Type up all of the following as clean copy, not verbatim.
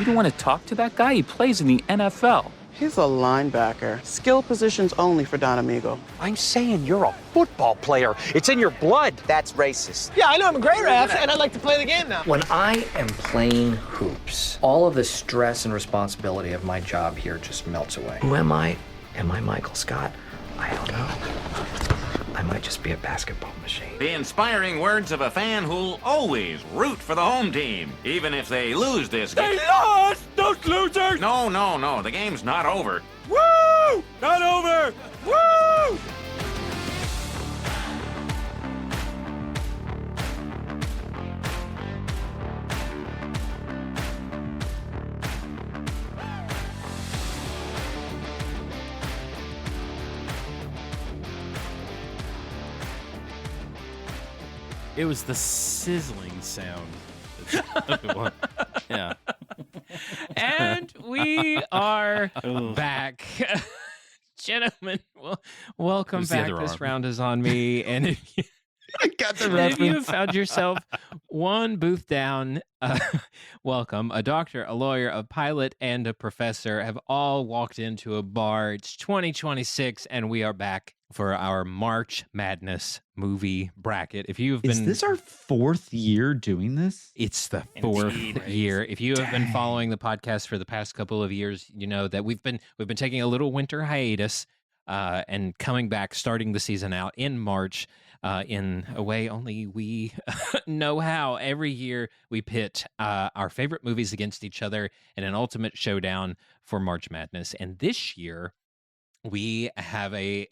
You don't want to talk to that guy? He plays in the NFL. He's a linebacker. Skill positions only for Don Amigo. I'm saying you're a football player. It's in your blood. That's racist. Yeah, I know I'm a great ref, and I'd like to play the game now. When I am playing hoops, all of the stress and responsibility of my job here just melts away. Who am I? Am I Michael Scott? I don't know. I might just be a basketball machine. The inspiring words of a fan who'll always root for the home team, even if they lose this game. They lost! Those losers! No. The game's not over. Woo! Not over! Woo! It was the sizzling sound. Yeah. And we are back. Gentlemen, welcome back. This round is on me. And if you, I got the if you found yourself one booth down, welcome. A doctor, a lawyer, a pilot, and a professor have all walked into a bar. It's 2026, and we are back for our March Madness movie bracket. If you've been, is this our fourth year doing this? It's the fourth year. If you have been following the podcast for the past couple of years, you know that we've been taking a little winter hiatus and coming back, starting the season out in March in a way only we know how. Every year we pit our favorite movies against each other in an ultimate showdown for March Madness. And this year, we have a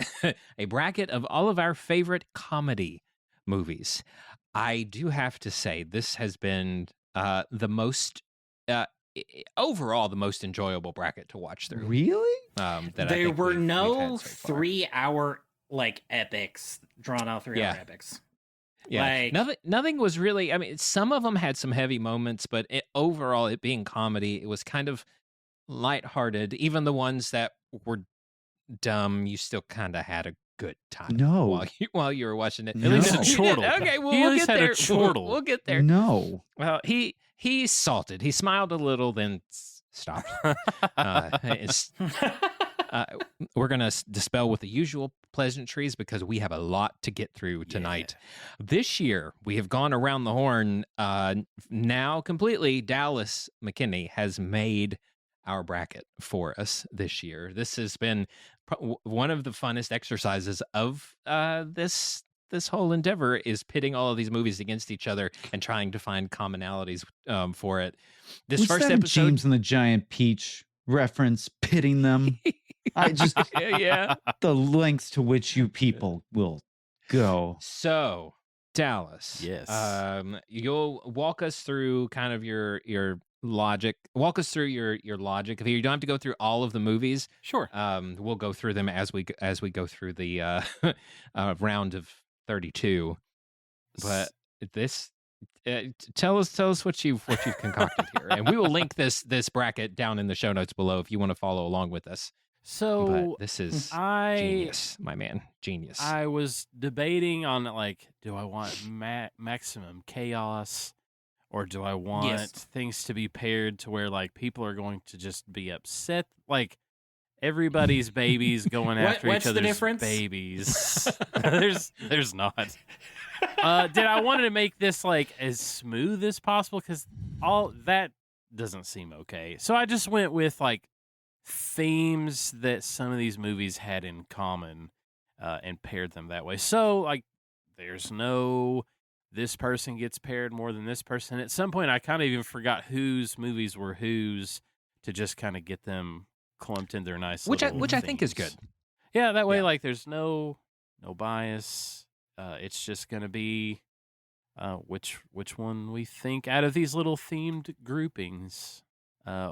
bracket of all of our favorite comedy movies. I do have to say, this has been the most, overall, the most enjoyable bracket to watch through. Really? There were no 3-hour epics, drawn out 3-hour epics. Yeah, nothing was really. I mean, some of them had some heavy moments, but overall, it being comedy, it was kind of lighthearted. Even the ones that were dumb, you still kind of had a good time. No, while you were watching it. No. At least a chortle. Okay, well, we'll get there. We'll get there. No. Well, he's salted. He smiled a little, then stopped. We're gonna dispel with the usual pleasantries because we have a lot to get through tonight. Yeah. This year, we have gone around the horn. Now completely, Dallas McKinney has made our bracket for us this year. This has been one of the funnest exercises of this whole endeavor, is pitting all of these movies against each other and trying to find commonalities for it. This first episode, James and the Giant Peach reference, pitting them. I just the lengths to which you people will go. So, Dallas, yes, you'll walk us through kind of your logic. Walk us through your logic. If you don't have to go through all of the movies, sure. We'll go through them as we go through the round of 32. But this, tell us what you've concocted here, and we will link this bracket down in the show notes below if you want to follow along with us. So but this is genius, my man, genius. I was debating on do I want maximum chaos? Or do I want things to be paired to where people are going to just be upset? Everybody's babies going after each other's babies. There's not. Did I wanted to make this as smooth as possible? Because all that doesn't seem okay. So I just went with themes that some of these movies had in common and paired them that way. So there's no this person gets paired more than this person. At some point, I kind of even forgot whose movies were whose to just kind of get them clumped in their nice which themes. I think is good. Yeah, that way, there's no bias. It's just going to be which one we think out of these little themed groupings,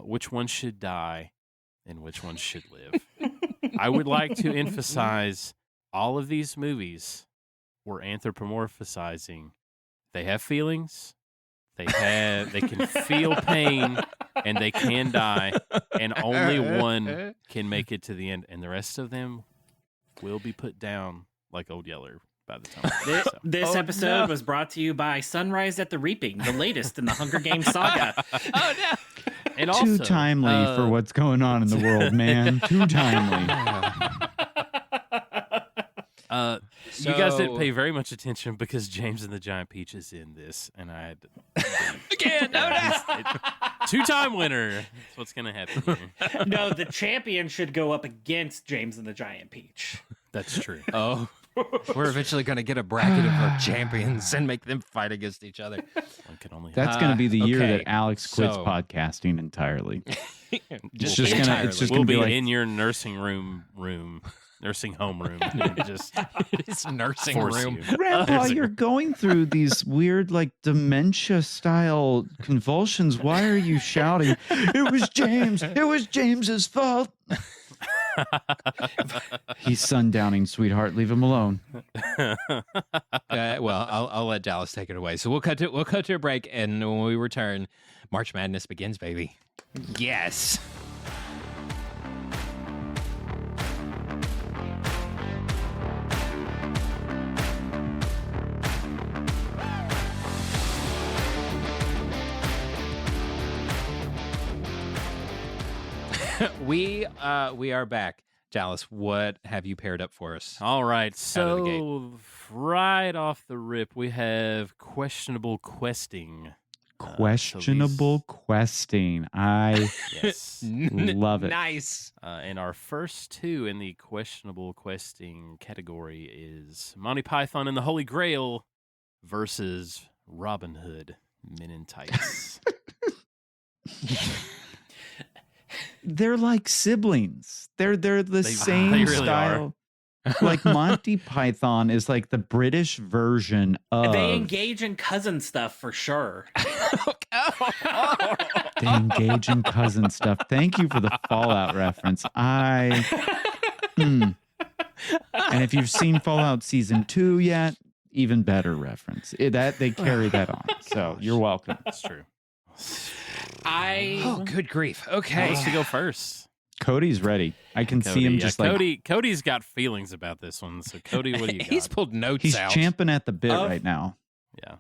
which one should die and which one should live. I would like to emphasize all of these movies were anthropomorphizing. They have feelings. They can feel pain, and they can die, and only one can make it to the end, and the rest of them will be put down like Old Yeller by the time. This episode was brought to you by Sunrise at the Reaping, the latest in the Hunger Games saga. Oh no! And Too also, timely for what's going on in the world, man. Too timely. You guys didn't pay very much attention because James and the Giant Peach is in this, and I had again. Two-time winner. That's what's gonna happen here. No, the champion should go up against James and the Giant Peach. That's true. Oh, we're eventually going to get a bracket of our champions and make them fight against each other. One can only. That's going to be the year okay. that Alex quits So- podcasting entirely. Just just gonna- entirely. it's just We'll gonna be be like- in your nursing home room, and just It's nursing force room. you. Grandpa, you're going through these weird, like, dementia-style convulsions. Why are you shouting? It was James. It was James's fault. He's sundowning, sweetheart. Leave him alone. Well, I'll let Dallas take it away. So we'll cut to a break, and when we return, March Madness begins, baby. Yes. We are back. Dallas, what have you paired up for us? All right, Out of the gate. so right off the rip, we have questionable questing. Questionable questing. I Yes. love it. Nice. And our first two in the questionable questing category is Monty Python and the Holy Grail versus Robin Hood Men in Tights. They're like siblings. They're the same they really style. Like Monty Python is like the British version of. They engage in cousin stuff for sure. They engage in cousin stuff. Thank you for the Fallout reference. And if you've seen Fallout Season 2 yet, even better reference. That they carry that on. So you're welcome. That's true. Oh, good grief. Who Okay. wants to go first? Cody's ready. I can see him just like Cody's got feelings about this one. So Cody, what do you got? He's pulled notes he's out. champing at the bit right now. Yeah.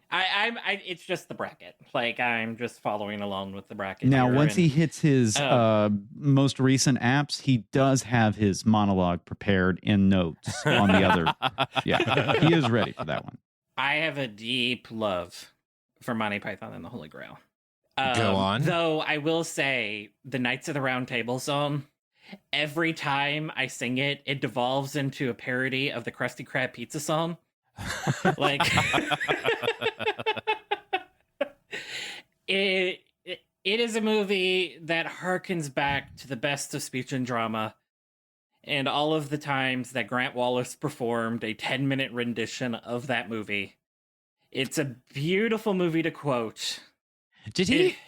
It's just the bracket. Like, I'm just following along with the bracket. Now, here, once and- he hits his most recent apps, he does have his monologue prepared in notes on the other. Yeah, he is ready for that one. I have a deep love for Monty Python and the Holy Grail. Go on. Though I will say, the Knights of the Round Table song, every time I sing it, it devolves into a parody of the Krusty Krab pizza song. Like, it is a movie that harkens back to the best of speech and drama, and all of the times that Grant Wallace performed a 10-minute rendition of that movie. It's a beautiful movie to quote. Did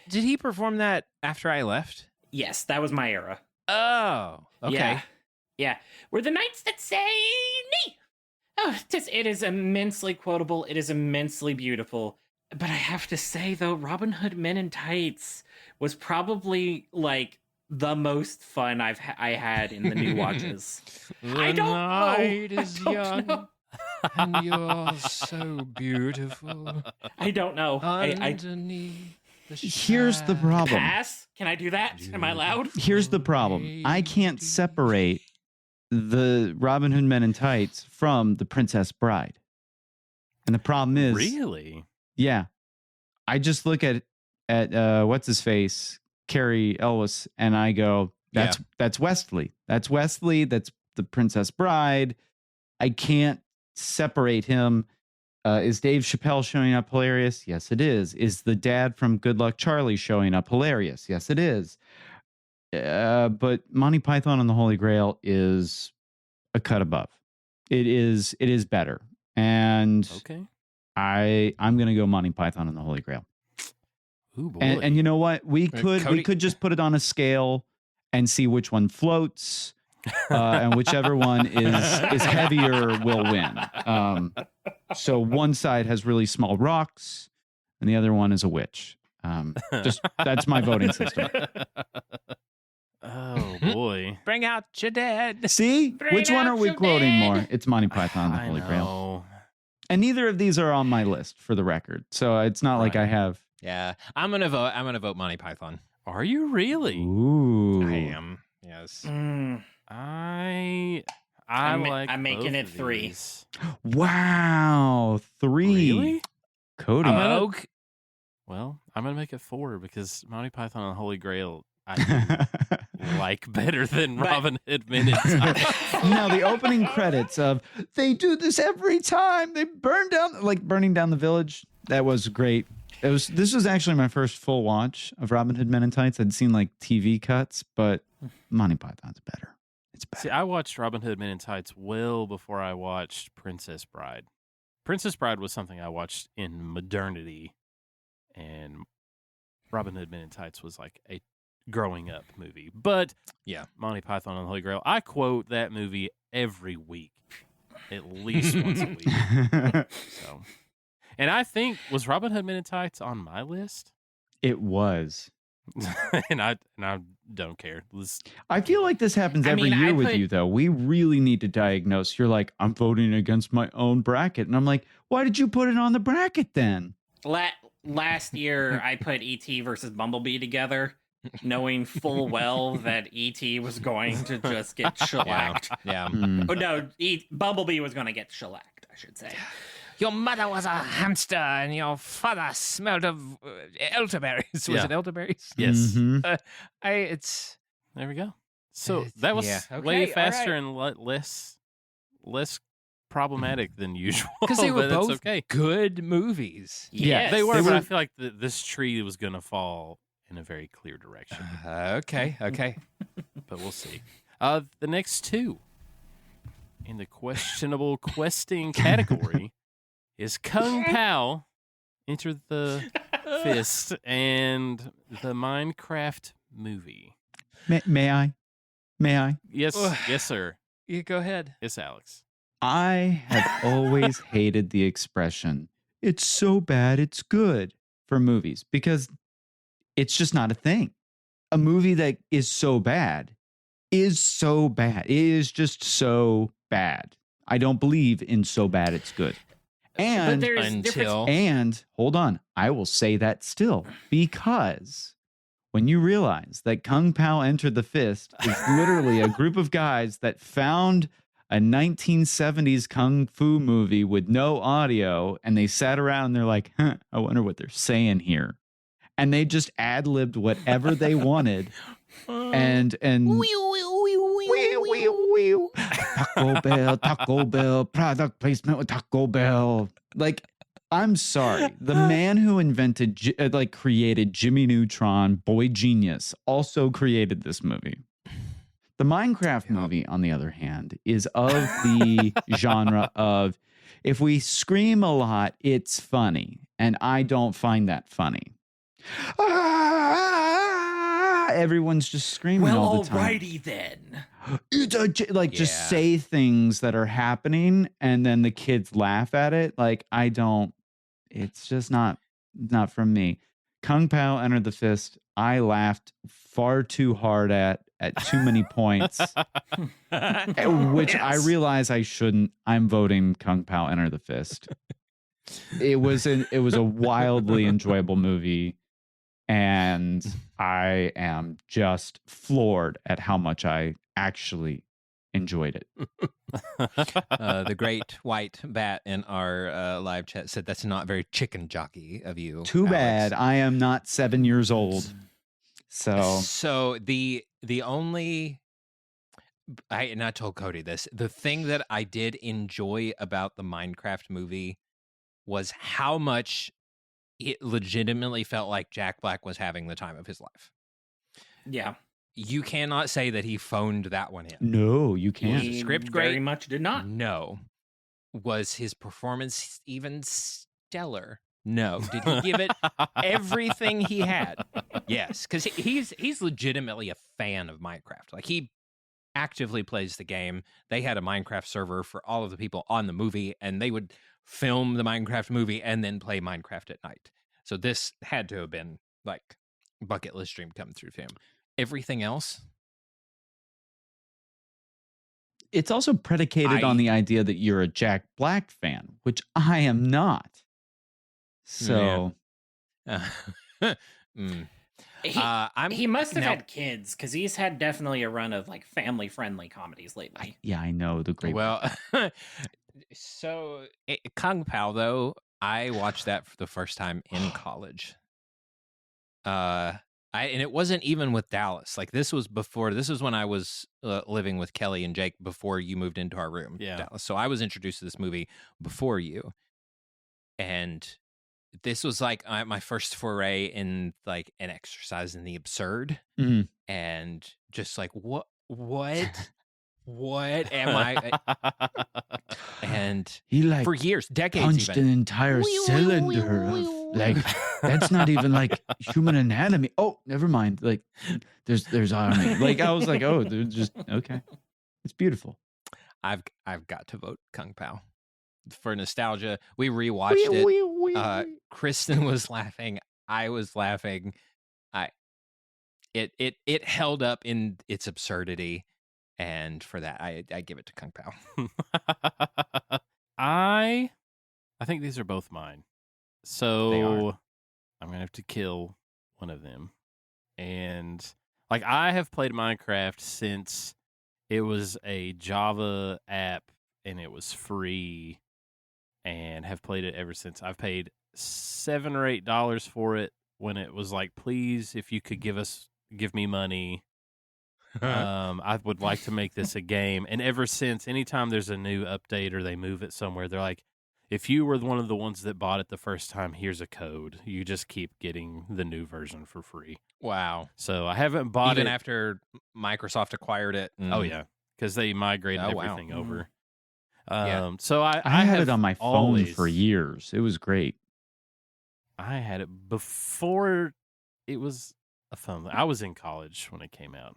he perform that after I left? Yes, that was my era. Oh, okay. Yeah. We're the knights that say me. Oh, it is immensely quotable. It is immensely beautiful. But I have to say, though, Robin Hood Men in Tights was probably, like, the most fun I had in the new watches. I don't night know. is I don't young. know. And you're so beautiful. I don't know. I Underneath the Here's the problem. pass. Can I do that? Am I allowed? Here's the problem. I can't separate the Robin Hood Men in Tights from the Princess Bride. And the problem is, Really? yeah, I just look at what's his face, Carrie Ellis, and I go, that's Wesley. That's Wesley. That's the Princess Bride. I can't separate him. Is Dave Chappelle showing up hilarious? Yes, it is. Is the dad from Good Luck Charlie showing up hilarious? Yes, it is. But Monty Python and the Holy Grail is a cut above. It is better. And Okay. I'm gonna go Monty Python and the Holy Grail. Ooh, boy. And you know what? We Cody- could just put it on a scale and see which one floats. And whichever one is heavier will win. So one side has really small rocks, and the other one is a witch. Just that's my voting system. Oh boy. Bring out your dead. See, which one are we quoting more? It's Monty Python and the I Holy Grail, know. and neither of these are on my list for the record. So it's not like I have. Yeah, I'm gonna vote. Monty Python. Are you really? Ooh. I am. Yes. Mm, I like. I'm making both it of 3. these. Wow. 3. Really? Cody. Well, I'm gonna make it 4 because Monty Python and the Holy Grail I like better than Robin Hood Men in Tights. Now the opening credits of they do this every time they burning down the village. That was great. This was actually my first full watch of Robin Hood Men in Tights. I'd seen like TV cuts, but Monty Python's better. It's better. See, I watched Robin Hood Men in Tights well before I watched Princess Bride. Princess Bride was something I watched in modernity, and Robin Hood Men in Tights was like a growing up movie. But yeah, Monty Python and the Holy Grail, I quote that movie every week, at least once a week. So, and I think, was Robin Hood Men in Tights on my list? It was. and I don't care. I feel like this happens every year with you, though. We really need to diagnose. You're like, I'm voting against my own bracket. And I'm like, why did you put it on the bracket then? Last year, I put E.T. versus Bumblebee together, knowing full well that E.T. was going to just get shellacked. Yeah. Oh, no, Bumblebee was going to get shellacked, I should say. Your mother was a hamster and your father smelled of elderberries. Was it elderberries? Yes. Mm-hmm. There we go. So that was way faster and less problematic than usual. Because they were both okay. good movies. Yeah, they were, but I feel like this tree was going to fall in a very clear direction. Okay. But we'll see. The next two in the questionable questing category is Kung Pao, Enter the Fist, and the Minecraft movie. May I? Yes, yes, sir. You go ahead. Yes, Alex. I have always hated the expression, it's so bad it's good, for movies, because it's just not a thing. A movie that is so bad is so bad. It is just so bad. I don't believe in so bad it's good. And hold on, I will say that still, because when you realize that Kung Pao Enter the Fist is literally a group of guys that found a 1970s kung fu movie with no audio, and they sat around and they're like, I wonder what they're saying here. And they just ad-libbed whatever they wanted. And Taco Bell, product placement with Taco Bell. Like, I'm sorry. The man who created Jimmy Neutron, Boy Genius, also created this movie. The Minecraft movie, on the other hand, is of the genre of, if we scream a lot, it's funny. And I don't find that funny. Everyone's just screaming all the time. Alrighty then. Just say things that are happening and then the kids laugh at it. Like, it's just not from me. Kung Pao Enter the Fist, I laughed far too hard at too many points, which I realize I shouldn't. I'm voting Kung Pao Enter the Fist. It was a wildly enjoyable movie, and I am just floored at how much I actually enjoyed it. The great white bat in our live chat said that's not very chicken jockey of you. Too Alex. bad I am not 7 years old. So the only, and I told Cody this, the thing that I did enjoy about the Minecraft movie was how much it legitimately felt like Jack Black was having the time of his life. Yeah. You cannot say that he phoned that one in. No, you can't. Was the script great? Very much did not. No. Was his performance even stellar? No. Did he give it everything he had? Yes, because he's legitimately a fan of Minecraft. Like, he actively plays the game. They had a Minecraft server for all of the people on the movie, and they would film the Minecraft movie and then play Minecraft at night. So this had to have been like bucket list dream come through for him. Everything else, it's also predicated on the idea that you're a Jack Black fan, which I am not. So, He must have had kids because he's had definitely a run of like family-friendly comedies lately. I know the great. Well, so Kung Pao though, I watched that for the first time in college. And it wasn't even with Dallas. Like this was when I was living with Kelly and Jake before you moved into our room, Dallas. So I was introduced to this movie before you, and this was like my first foray in like an exercise in the absurd, and just like what am I? And he like for years, decades, punched even. an entire cylinder of like that's not even like human anatomy. Oh, never mind. Like there's army. Like I was like, oh, they're just okay. It's beautiful. I've got to vote Kung Pao for nostalgia. We rewatched it. Kristen was laughing. I was laughing. It held up in its absurdity. And for that, I give it to Kung Pao. I think these are both mine. So I'm going to have to kill one of them. And like I have played Minecraft since it was a Java app and it was free, and have played it ever since. I've paid $7 or $8 for it when it was like, please, if you could give me money. I would like to make this a game. And ever since, anytime there's a new update or they move it somewhere, they're like, if you were one of the ones that bought it the first time, here's a code. You just keep getting the new version for free. Wow. So I haven't bought even it. after Microsoft acquired it. Oh, yeah. Because they migrated everything over. So I had it on my phone for years. It was great. I had it before it was a phone. I was in college when it came out.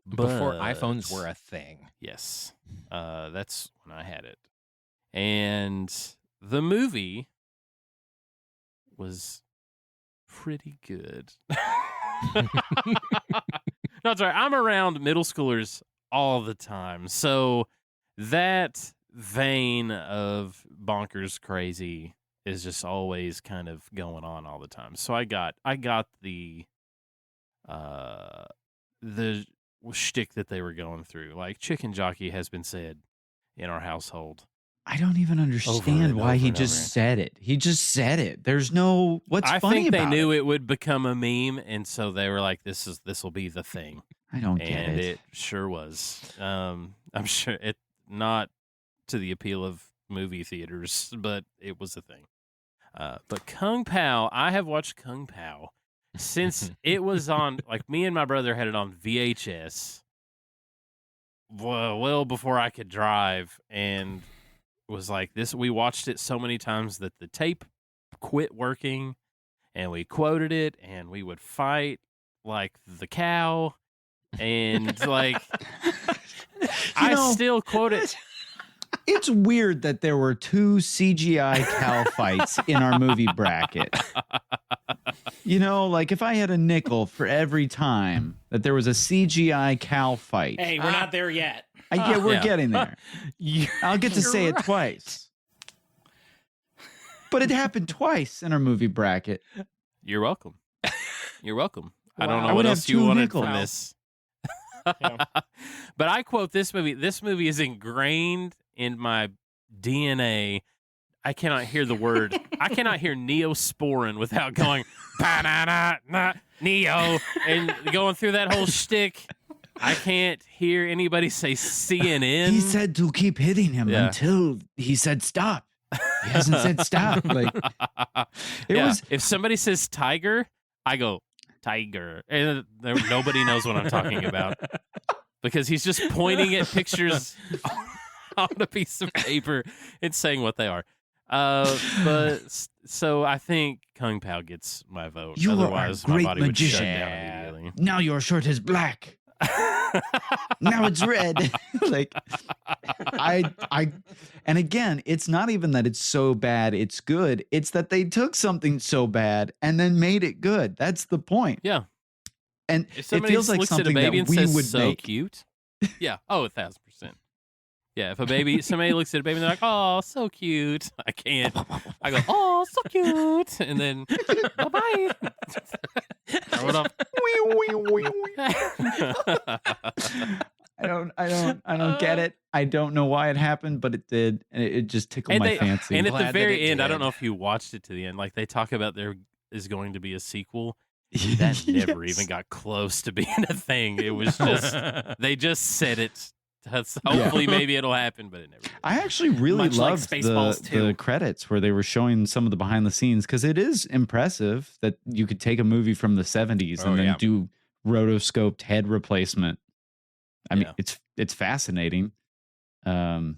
Before iPhones were a thing. Yes. That's when I had it. And the movie was pretty good. No, sorry. I'm around middle schoolers all the time. So that vein of bonkers crazy is just always kind of going on all the time. So I got the shtick that they were going through. Like chicken jockey has been said in our household. I don't even understand why he just said it. He just said it. There's no what's funny about it. I think they knew it would become a meme, and so they were like, "This will be the thing." I don't get it. And it sure was. I'm sure it not to the appeal of movie theaters, but it was a thing. But Kung Pao, I have watched Kung Pao since it was on. Like me and my brother had it on VHS. Well before I could drive, and was like this. We watched it so many times that the tape quit working, and we quoted it, and we would fight like the cow, and like still quote it. It's weird that there were 2 CGI cow fights in our movie bracket. You know, like if I had a nickel for every time that there was a CGI cow fight. Hey, we're not there yet. We're getting there. I'll get to say it twice. But it happened twice in our movie bracket. You're welcome. You're welcome. Wow. I don't know what else you wanted from this. But I quote this movie. This movie is ingrained in my DNA. I cannot hear the word. I cannot hear Neosporin without going ba-na-na-na, Neo, and going through that whole shtick. I can't hear anybody say CNN. He said to keep hitting him until he said stop. He hasn't said stop. Like it was. If somebody says tiger, I go tiger, and nobody knows what I'm talking about because he's just pointing at pictures on a piece of paper and saying what they are. But so I think Kung Pao gets my vote. You Otherwise, are a great my body magician. would shut down immediately. Now your shirt is black. Now it's red. Like and again, it's not even that it's so bad it's good. It's that they took something so bad and then made it good. That's the point. Yeah. And if it feels like something that we would so make. Cute. Yeah. Oh, 1,000%. Yeah, if somebody looks at a baby and they're like, "Oh, so cute," I can't. I go, "Oh, so cute," and then bye-bye. Throw it off. I don't get it. I don't know why it happened, but it did, and it just tickled my fancy. And at the Glad that very it end, I don't did. know if you watched it to the end. Like they talk about there is going to be a sequel. That never even got close to being a thing. It was just they just said it. Hopefully, maybe it'll happen, but it never did. I actually really Much like loved Spaceballs the credits where they were showing some of the behind the scenes, because it is impressive that you could take a movie from the 70s and then do rotoscoped head replacement. I mean, it's fascinating. And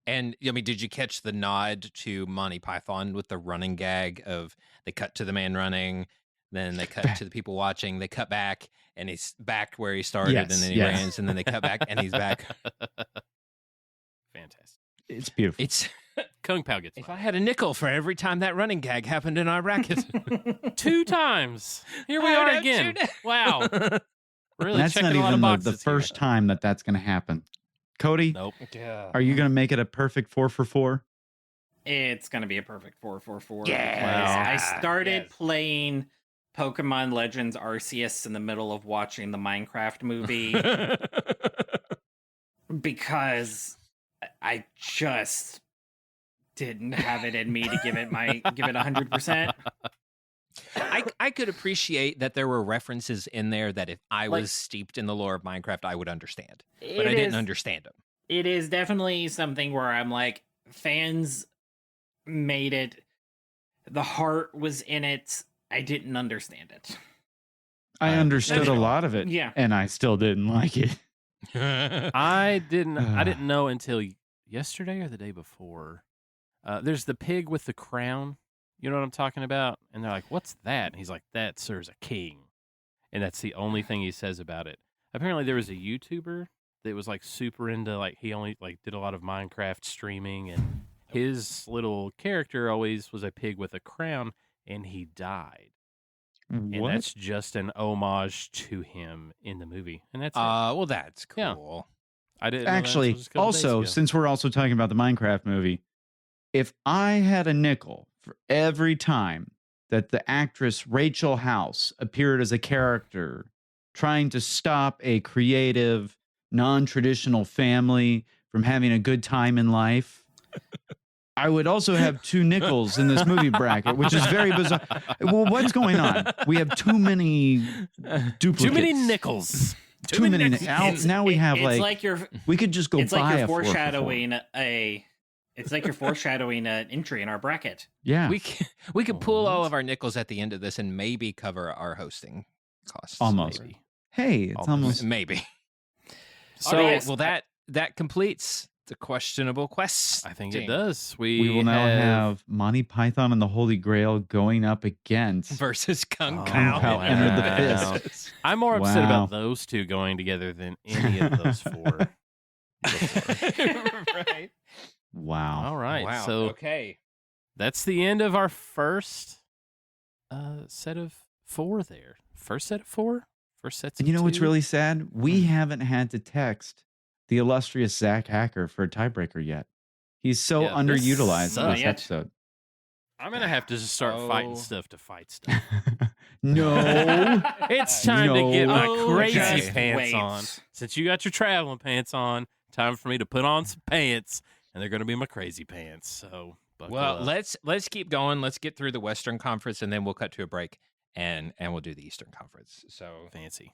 I mean, did you catch the nod to Monty Python with the running gag of they cut to the man running, then they cut to the people watching, they cut back, and he's back where he started, and then he runs, and then they cut back, and he's back. Fantastic. It's beautiful. It's Kung Pao gets. If I had a nickel for every time that running gag happened in our racket, 2 times. Here we are again. Wow. Really that's checking not a lot of even boxes the first time that's going to happen. Cody, Nope. Are you going to make it a perfect 4 for 4? It's gonna be a perfect 4-4-4. Yes. I started playing Pokemon Legends Arceus in the middle of watching the Minecraft movie because I just didn't have it in me to give it 100%. I could appreciate that there were references in there that if I was steeped in the lore of Minecraft, I would understand. But I didn't understand them. It is definitely something where I'm like, fans made it. The heart was in it. I didn't understand it. I understood a lot of it, Yeah. and I still didn't like it. I didn't know until yesterday or the day before. There's the pig with the crown. You know what I'm talking about? And they're like, "What's that?" And he's like, "That serves a king." And that's the only thing he says about it. Apparently, there was a YouTuber that was like super into he only did a lot of Minecraft streaming, and his little character always was a pig with a crown, and he died. And that's just an homage to him in the movie. And that's well, that's cool. Yeah. I didn't Actually, also, since we're also talking about the Minecraft movie, if I had a nickel for every time that the actress Rachel House appeared as a character trying to stop a creative, non-traditional family from having a good time in life, I would also have 2 nickels in this movie bracket, which is very bizarre. Well, what's going on? We have too many duplicates. Too many nickels. Too many. Now we have we could just go it's buy like you're a 4 for 4. foreshadowing It's like you're foreshadowing an entry in our bracket. Yeah, we could pull all of our nickels at the end of this and maybe cover our hosting costs. Almost. Maybe. Hey, it's almost maybe. So, All right, well that completes the questionable quest. I think it does. We will now have Monty Python and the Holy Grail going up against versus Kung Pao Enter the Fist. I'm more upset about those 2 going together than any of those 4. Right. Wow. All right. Wow. So okay. That's the end of our first set of 4 there. First set of 4? First sets of And you know what's 2? really sad? We haven't had to text the illustrious Zach Hacker for a tiebreaker yet. He's so underutilized in this episode. I'm going to have to just start fighting stuff to fight stuff. No. It's time to get my crazy just pants wait. on. Since you got your traveling pants on, time for me to put on some pants, and they're going to be my crazy pants. So, buckle up. let's keep going. Let's get through the Western Conference, and then we'll cut to a break, and we'll do the Eastern Conference. So fancy.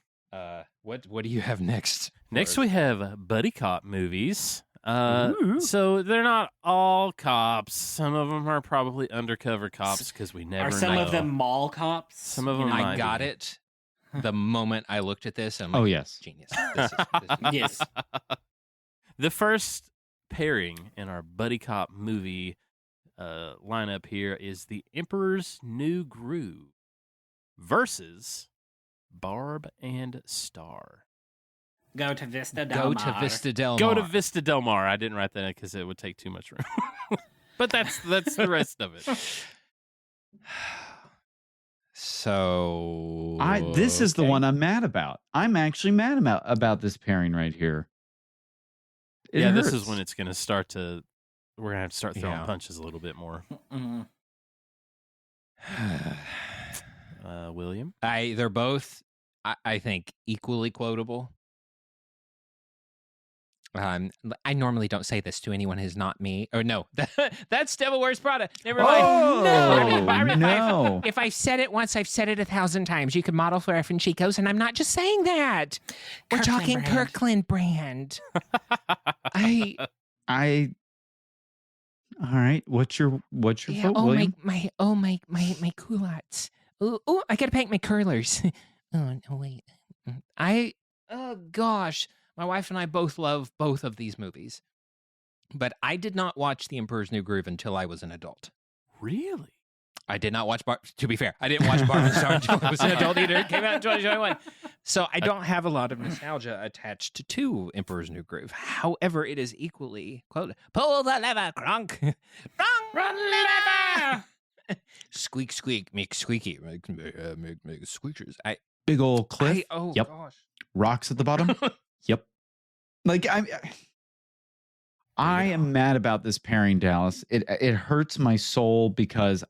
What do you have next? Next, we have buddy cop movies. So they're not all cops. Some of them are probably undercover cops because we never know. Are some of them mall cops? Some of them I got it the moment I looked at this. And I'm like, oh, yes. Genius. This is Yes. The first pairing in our buddy cop movie lineup here is The Emperor's New Groove versus Barb and Star. Go to Vista Del Mar. Go to Vista Del Mar. Go to Vista Del Mar. I didn't write that because it would take too much room. But that's the rest of it. So this is the one I'm mad about. I'm actually mad about this pairing right here. It hurts. This is when it's going to start to. We're going to have to start throwing punches a little bit more. William? They're both, I think, equally quotable. I normally don't say this to anyone who's not me. Or no, that's Devil Wears Prada. Never mind. Oh, No. If I've said it once, I've said it 1,000 times. You could model for F and Chico's, and I'm not just saying that. We're talking Kirkland brand. All right. What's your vote, William? my culottes. Oh, I gotta paint my curlers. Oh no, wait. Oh gosh. My wife and I both love both of these movies. But I did not watch The Emperor's New Groove until I was an adult. Really? I did not watch to be fair, I didn't watch Barbie Star until I was an adult either. It came out in 2021. So I don't have a lot of nostalgia attached to Emperor's New Groove. However, it is equally, quote, pull the lever, Kronk. Run lever. Squeak, squeak, make squeaky. Make squeakers. Big old cliff. Yep. Gosh. Rocks at the bottom. Yep. Like I am mad about this pairing, Dallas. It hurts my soul because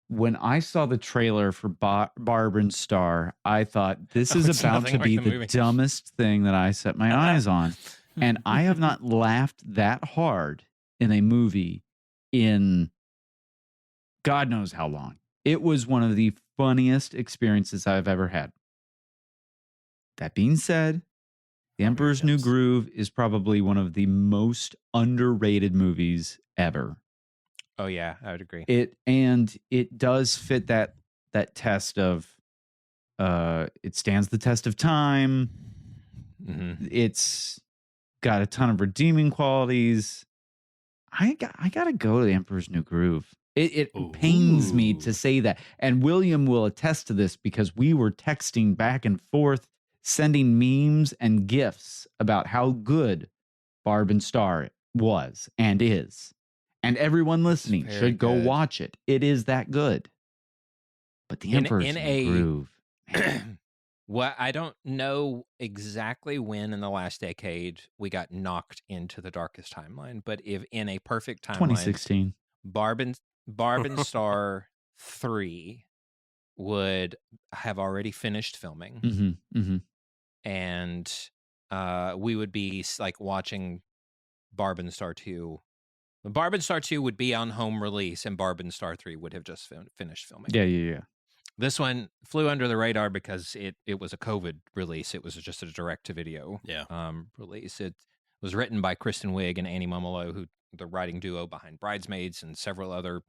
when I saw the trailer for Barb and Star, I thought this is about to be the dumbest thing that I set my eyes on. And I have not laughed that hard in a movie in God knows how long. It was one of the funniest experiences I've ever had. That being said, The Emperor's New Groove is probably one of the most underrated movies ever. Oh yeah, I would agree. It does fit that test of it stands the test of time. Mm-hmm. It's got a ton of redeeming qualities. I gotta go to The Emperor's New Groove. It pains me to say that. And William will attest to this because we were texting back and forth, sending memes and GIFs about how good Barb and Star was and is. And everyone listening should go watch it. It is that good. But The Emperor's New Groove. Well, I don't know exactly when in the last decade we got knocked into the darkest timeline, but if in a perfect timeline, 2016, Barb and Star 3 would have already finished filming. Mm-hmm, mm-hmm. And we would be like watching Barb and Star 2. Barb and Star 2 would be on home release, and Barb and Star 3 would have just finished filming. Yeah. This one flew under the radar because it was a COVID release. It was just a direct-to-video release. It was written by Kristen Wiig and Annie Mumolo, the writing duo behind Bridesmaids and several other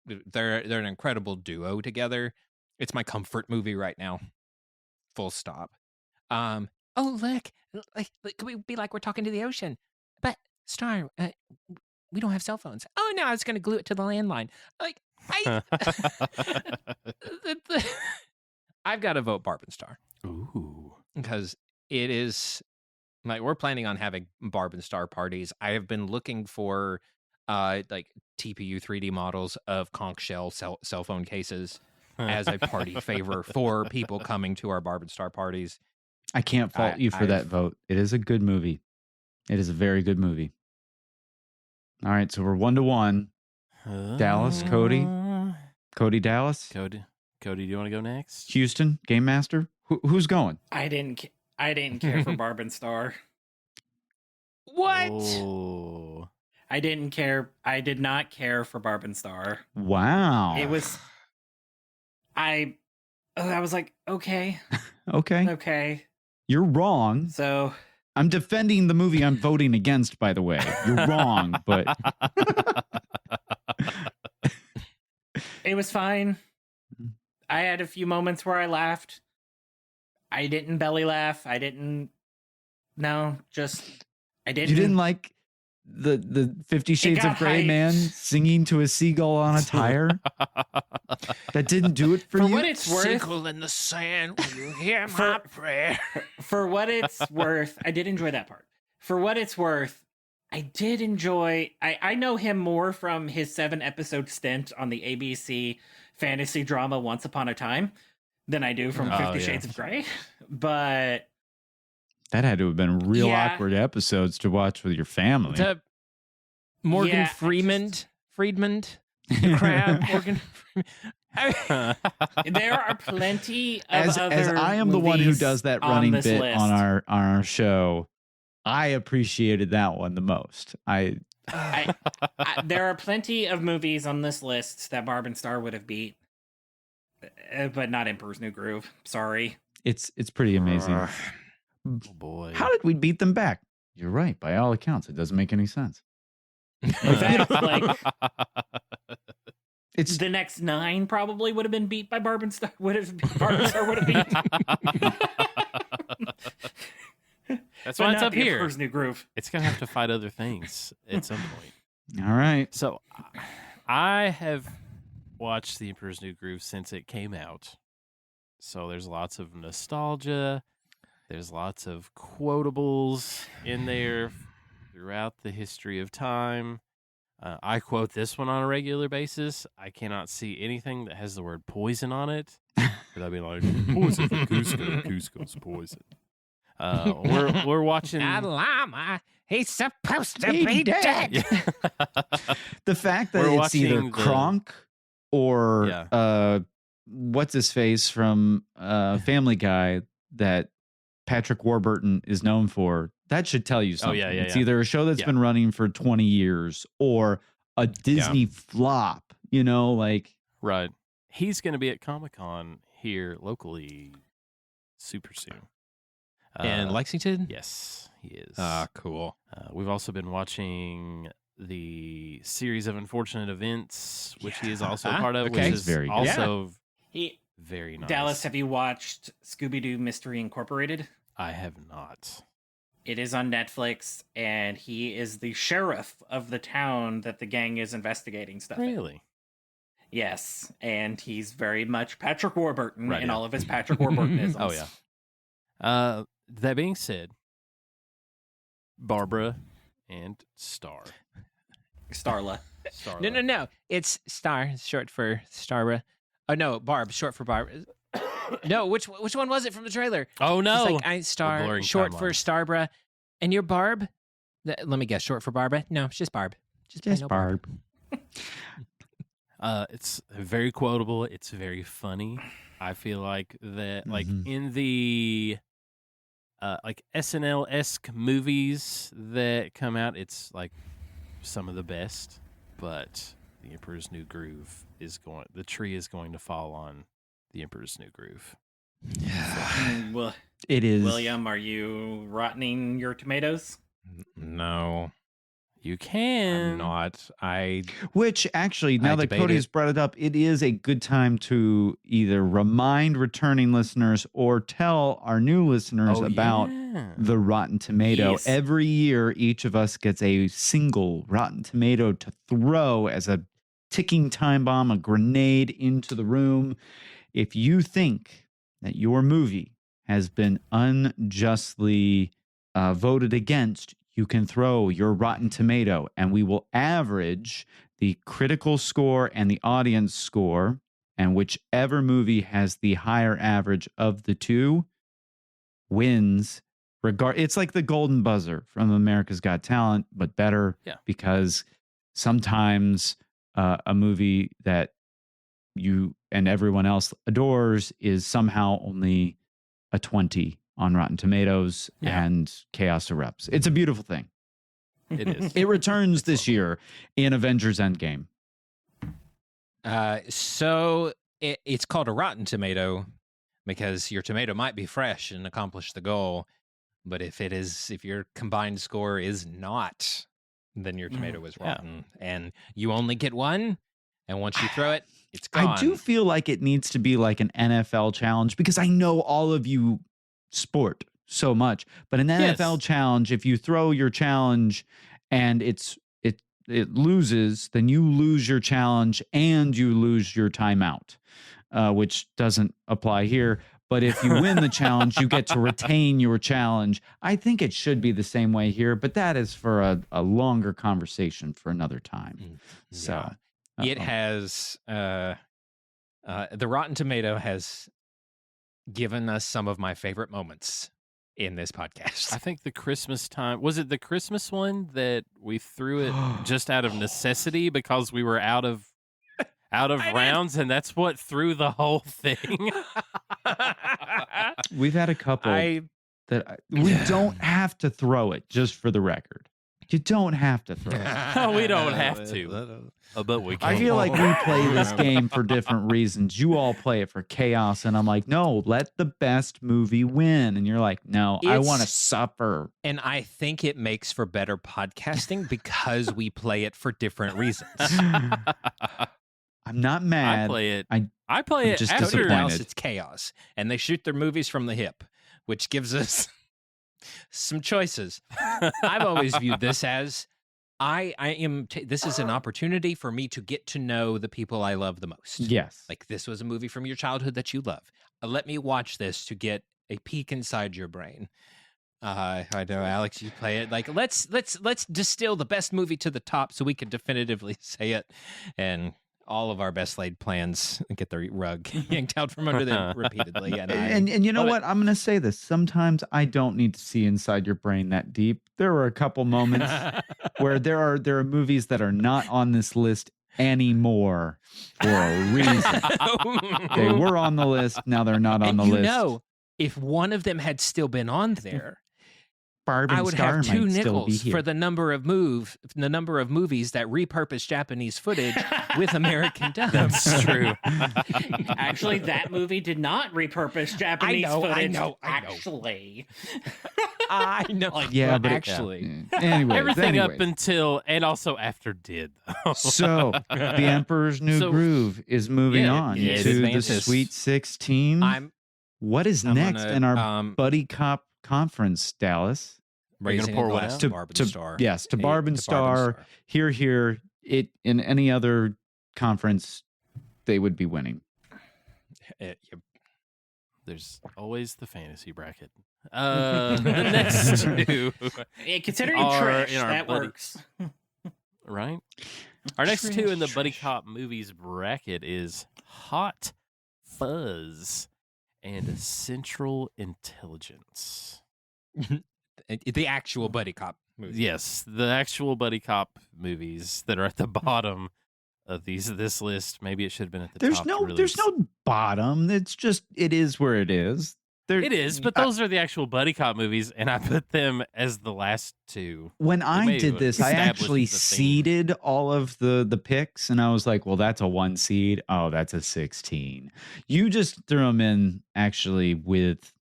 they're an incredible duo together. It's my comfort movie right now. Full stop. Oh, look. Could we be like we're talking to the ocean? But, Star, we don't have cell phones. Oh, no, I was going to glue it to the landline. Like, I've got to vote Barb and Star. Ooh. Because it is, like, we're planning on having Barb and Star parties. I have been looking for, like, TPU 3D models of conch shell cell phone cases as a party favor for people coming to our Barb and Star parties. I can't fault you for that vote. It is a good movie. It is a very good movie. All right, so we're 1-1. Dallas, Cody, Dallas. Cody, do you want to go next? Houston, Game Master. Who's going? I didn't care for Barb and Star. What? Oh. I didn't care. I did not care for Barb and Star. Wow. It was. I was like, okay. Okay. You're wrong. So I'm defending the movie I'm voting against, by the way. You're wrong, but it was fine. I had a few moments where I laughed. I didn't belly laugh. I didn't. You didn't like the 50 Shades of Grey man singing to a seagull on a tire? That didn't do it for you? For what it's worth. Seagull in the sand, will you hear my prayer? For what it's worth, I did enjoy that part. For what it's worth, I did enjoy. I know him more from his 7-episode stint on the ABC fantasy drama Once Upon a Time than I do from 50 Shades of Grey. But that had to have been real awkward episodes to watch with your family. Morgan Friedman, the crab. Morgan. There are plenty of As other I am the one who movies does that on running this bit list. on our show, I appreciated that one the most. There are plenty of movies on this list that Barb and Star would have beat, but not Emperor's New Groove. Sorry. It's pretty amazing. Oh boy. How did we beat them back? You're right. By all accounts, it doesn't make any sense. In fact, like It's the next 9 probably would have been beat by Barb and Star. Barb and Star would have beat. That's But why it's not up the here. Emperor's New Groove. It's gonna have to fight other things at some point. all right. So, I have watched The Emperor's New Groove since it came out. So there's lots of nostalgia. There's lots of quotables in there throughout the history of time. I quote this one on a regular basis. I cannot see anything that has the word poison on it. But I'd be like, poison for Cusco. Cusco's poison. We're watching. llama, he's supposed to He be dead. dead. The fact that We're it's either watching the- Kronk or what's his face from Family Guy that Patrick Warburton is known for, that should tell you something. It's either a show that's been running for 20 years or a Disney flop, like. Right. He's going to be at Comic-Con here locally super soon. In Lexington? Yes, he is. Cool. We've also been watching the series of unfortunate events, which he is also a part of, Okay. which It's is very good. also He, very nice. Dallas, have you watched Scooby-Doo Mystery Incorporated? I have not. It is on Netflix, and he is the sheriff of the town that the gang is investigating stuff in. Really? Yes, and he's very much Patrick Warburton Right, in yeah. all of his Patrick Warburtonisms. Oh, yeah. That being said, Barbara and Star. Starla. Starla. No. It's Star, short for Starbra. Oh no, Barb, short for Barb. No, which one was it from the trailer? Oh no. It's like I Star, blurring short for timeline. Starbra, and you're Barb. Let me guess, short for Barbara? No, it's just Barb. Just plain Just old Barb. It's very quotable. It's very funny. I feel like that, like in the like SNL-esque movies that come out, it's like some of the best. But The Emperor's New Groove the tree is going to fall on The Emperor's New Groove. Well, It is. William, are you rotting your tomatoes? No, You can. I'm not. Which actually, now that debate Cody's it. brought it up, it is a good time to either remind returning listeners or tell our new listeners about the Rotten Tomato. Yes. Every year, each of us gets a single Rotten Tomato to throw as a ticking time bomb, a grenade into the room. If you think that your movie has been unjustly voted against, you can throw your Rotten Tomato, and we will average the critical score and the audience score, and whichever movie has the higher average of the two wins. It's like the golden buzzer from America's Got Talent, but better, because sometimes a movie that you and everyone else adores is somehow only a 20 on Rotten Tomatoes, and chaos erupts. It's a beautiful thing. It is. It returns this year in Avengers Endgame. So it's called a Rotten Tomato because your tomato might be fresh and accomplish the goal, but if your combined score is not, then your tomato is rotten, and you only get one. And once you throw it, it's gone. I do feel like it needs to be like an NFL challenge, because I know all of you sport so much, but an NFL challenge, if you throw your challenge and it loses, then you lose your challenge and you lose your timeout, which doesn't apply here. But if you win the challenge, you get to retain your challenge. I think it should be the same way here, but that is for a longer conversation for another time. So it has the Rotten Tomato has given us some of my favorite moments in this podcast. I think the Christmas time, was it the Christmas one that we threw it just out of necessity because we were out of out of rounds, and that's what threw the whole thing. We've had a couple we don't have to throw it, just for the record. You don't have to throw it. No, we don't have to. But we can. I feel like we play this game for different reasons. You all play it for chaos, and I'm like, no, let the best movie win. And you're like, no, I want to suffer. And I think it makes for better podcasting because we play it for different reasons. I'm not mad. I play it. I'm just After disappointed. else, it's chaos, and they shoot their movies from the hip, which gives us some choices. I've always viewed this as this is an opportunity for me to get to know the people I love the most. Yes. Like, this was a movie from your childhood that you love. Let me watch this to get a peek inside your brain. I know, Alex, you play it like, let's distill the best movie to the top so we can definitively say it, and all of our best laid plans get the rug yanked out from under them repeatedly. And you know what? I'm going to say this. Sometimes I don't need to see inside your brain that deep. There were a couple moments where there are movies that are not on this list anymore for a reason. They were on the list. Now they're not on the list. Know, if one of them had still been on there, Barb I would Star have 2 might still be nickels here. for the number of movies that repurpose Japanese footage with American dubs. That's true. Actually, that movie did not repurpose Japanese footage. I know. Actually. I know. Yeah, but actually. Anyway, Everything up until and also after did. Though. So the Emperor's New Groove is moving on it to the advances. Sweet 16. What is next in our buddy cop conference, Dallas? Raising a glass to Barb and Star. Yes, to Barb and Star. Here. It in any other conference, they would be winning. There's always the fantasy bracket. The next 2. Yeah, considering are Trish, in our that buddy- works. Right? Our next 2 in the buddy cop movies bracket is Hot Fuzz and Central Intelligence. The actual buddy cop movies. Yes, the actual buddy cop movies that are at the bottom of this list. Maybe it should have been at the top. There's no bottom. It's just it is where it is. It is, but those are the actual buddy cop movies, and I put them as the last 2. When I did this, I actually seeded all of the picks, and I was like, well, that's a 1 seed. Oh, that's a 16. You just threw them in actually with,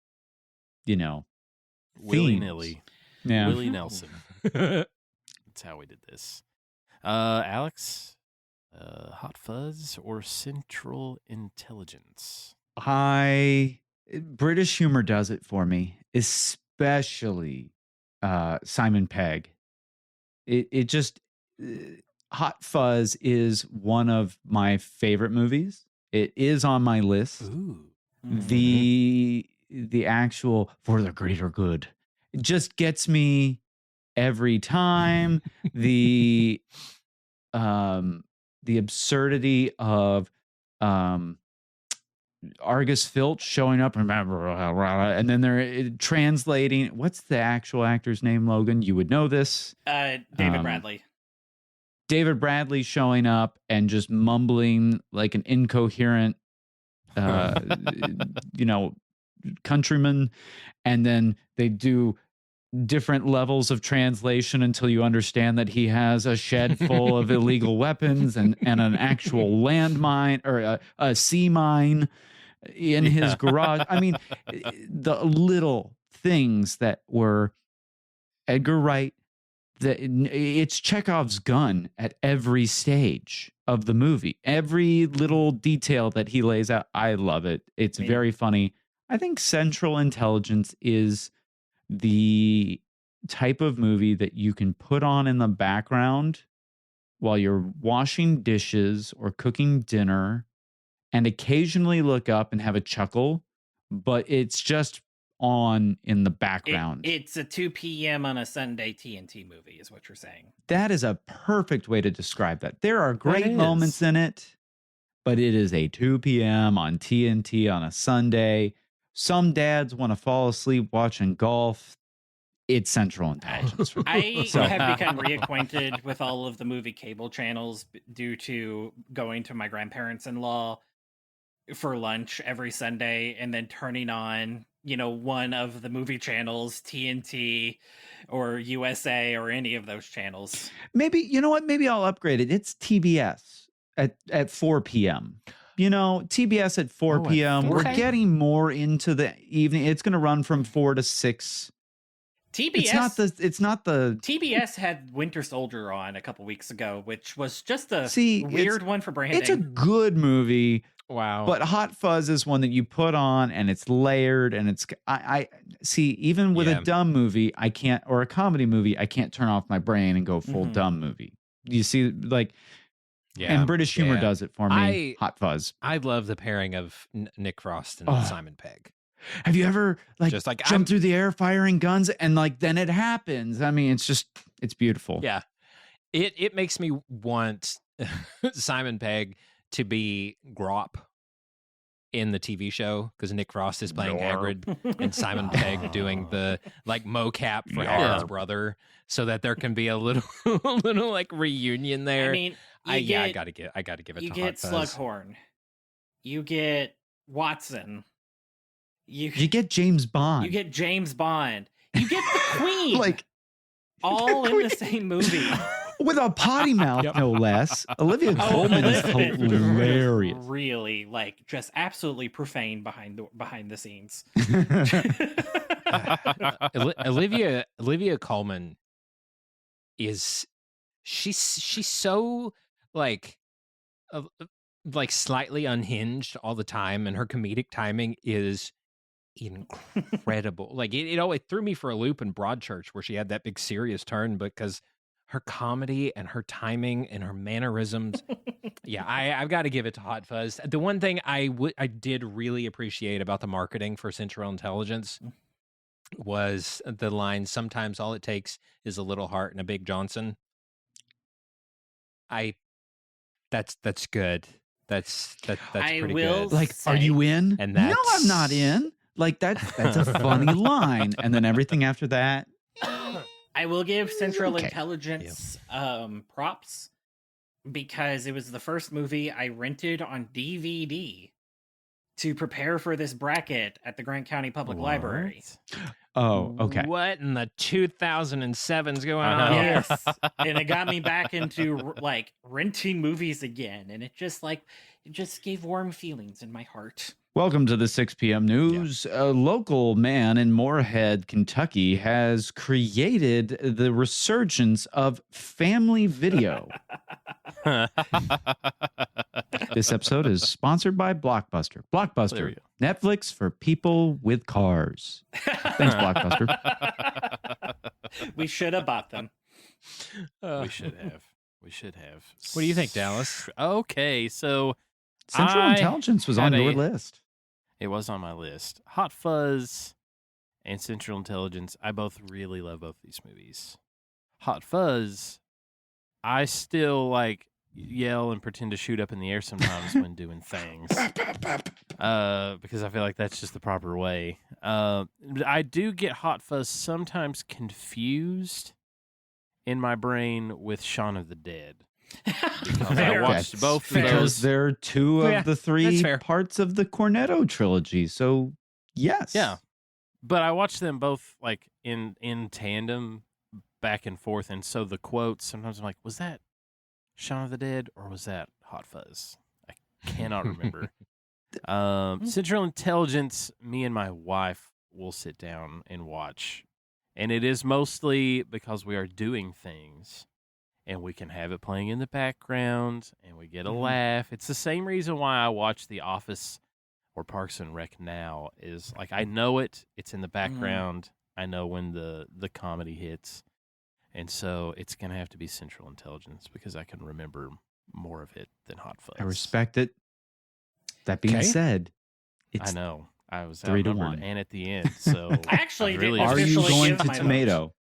willy-nilly. Yeah. Willie Nelson. That's how we did this. Alex, Hot Fuzz or Central Intelligence? British humor does it for me, especially Simon Pegg. It just Hot Fuzz is one of my favorite movies. It is on my list. Ooh. The actual For the Greater Good, it just gets me every time. The absurdity of Argus Filch showing up, and then they're translating. What's the actual actor's name, Logan? You would know this. David Bradley. David Bradley showing up and just mumbling like an incoherent, countryman. And then they do different levels of translation until you understand that he has a shed full of illegal weapons and an actual landmine or a sea mine in his garage. I mean, the little things that were Edgar Wright, it's Chekhov's gun at every stage of the movie. Every little detail that he lays out, I love it. It's very funny. I think Central Intelligence is the type of movie that you can put on in the background while you're washing dishes or cooking dinner and occasionally look up and have a chuckle, but it's just on in the background. It's a 2 p.m. on a Sunday TNT movie is what you're saying. That is a perfect way to describe that. There are great moments in it, but it is a 2 p.m. on TNT on a Sunday. Some dads want to fall asleep watching golf. it's Central Intelligence. For me. I have become reacquainted with all of the movie cable channels due to going to my grandparents-in-law for lunch every Sunday and then turning on, one of the movie channels, TNT or USA or any of those channels. Maybe, you know what? Maybe I'll upgrade it. It's TBS at 4 p.m. TBS at 4 p.m. We're getting more into the evening. It's going to run from 4 to 6. TBS. It's not the TBS had Winter Soldier on a couple weeks ago, which was just a weird one for branding. It's a good movie. Wow. But Hot Fuzz is one that you put on and it's layered and it's I see, even with a dumb movie, I can't, or a comedy movie, I can't turn off my brain and go full dumb movie. You see, like, and British humor does it for me. Hot Fuzz. I love the pairing of Nick Frost and Simon Pegg. Have you ever jumped through the air firing guns and then it happens? I mean, it's beautiful. Yeah. It makes me want Simon Pegg to be Grop in the TV show, because Nick Frost is playing Hagrid and Simon Pegg doing the mocap for Hagrid's brother, so that there can be a little reunion there. I mean, I gotta give it to Hot Fuzz. You get Slughorn, you get Watson, you get James Bond, you get the Queen, all in the same movie. With a potty mouth, no less. Olivia Colman is hilarious. Really, just absolutely profane behind the scenes. Olivia Colman is she's so slightly unhinged all the time, and her comedic timing is incredible. It threw me for a loop in Broadchurch, where she had that big serious turn, because her comedy and her timing and her mannerisms. I've got to give it to Hot Fuzz. The one thing I did really appreciate about the marketing for Central Intelligence was the line, "Sometimes all it takes is a little heart and a big Johnson." That's good. That's pretty good. Are you in? And no, I'm not in. That's a funny line. And then everything after that. I will give Central Intelligence props, because it was the first movie I rented on DVD to prepare for this bracket at the Grant County Public Library. Oh, okay. What in the 2007's going on? Yes. And it got me back into renting movies again, and it just gave warm feelings in my heart. Welcome to the 6 p.m. news. A local man in Moorhead, Kentucky, has created the resurgence of family video. This episode is sponsored by Blockbuster. Blockbuster, Netflix for people with cars. Thanks, Blockbuster. We should have bought them. We should have. What do you think, Dallas? Okay, so Central Intelligence was on your list. It was on my list. Hot Fuzz and Central Intelligence, I both really love both these movies. Hot Fuzz, I still yell and pretend to shoot up in the air sometimes when doing things. Because I feel like that's just the proper way. I do get Hot Fuzz sometimes confused in my brain with Shaun of the Dead. Because I watched both of those. Because they're two of the three parts of the Cornetto trilogy. So, yes. Yeah. But I watched them both in tandem, back and forth. And so the quotes, sometimes I'm like, was that Shaun of the Dead or was that Hot Fuzz? I cannot remember. Central Intelligence, me and my wife will sit down and watch. And it is mostly because we are doing things. And we can have it playing in the background, and we get a laugh. It's the same reason why I watch The Office or Parks and Rec now. Is I know it's in the background. I know when the comedy hits, and so it's gonna have to be Central Intelligence because I can remember more of it than Hot Fuzz. I respect it. That being said, I know I was 3-1, and at the end, so I actually really are you going to my tomato? vote.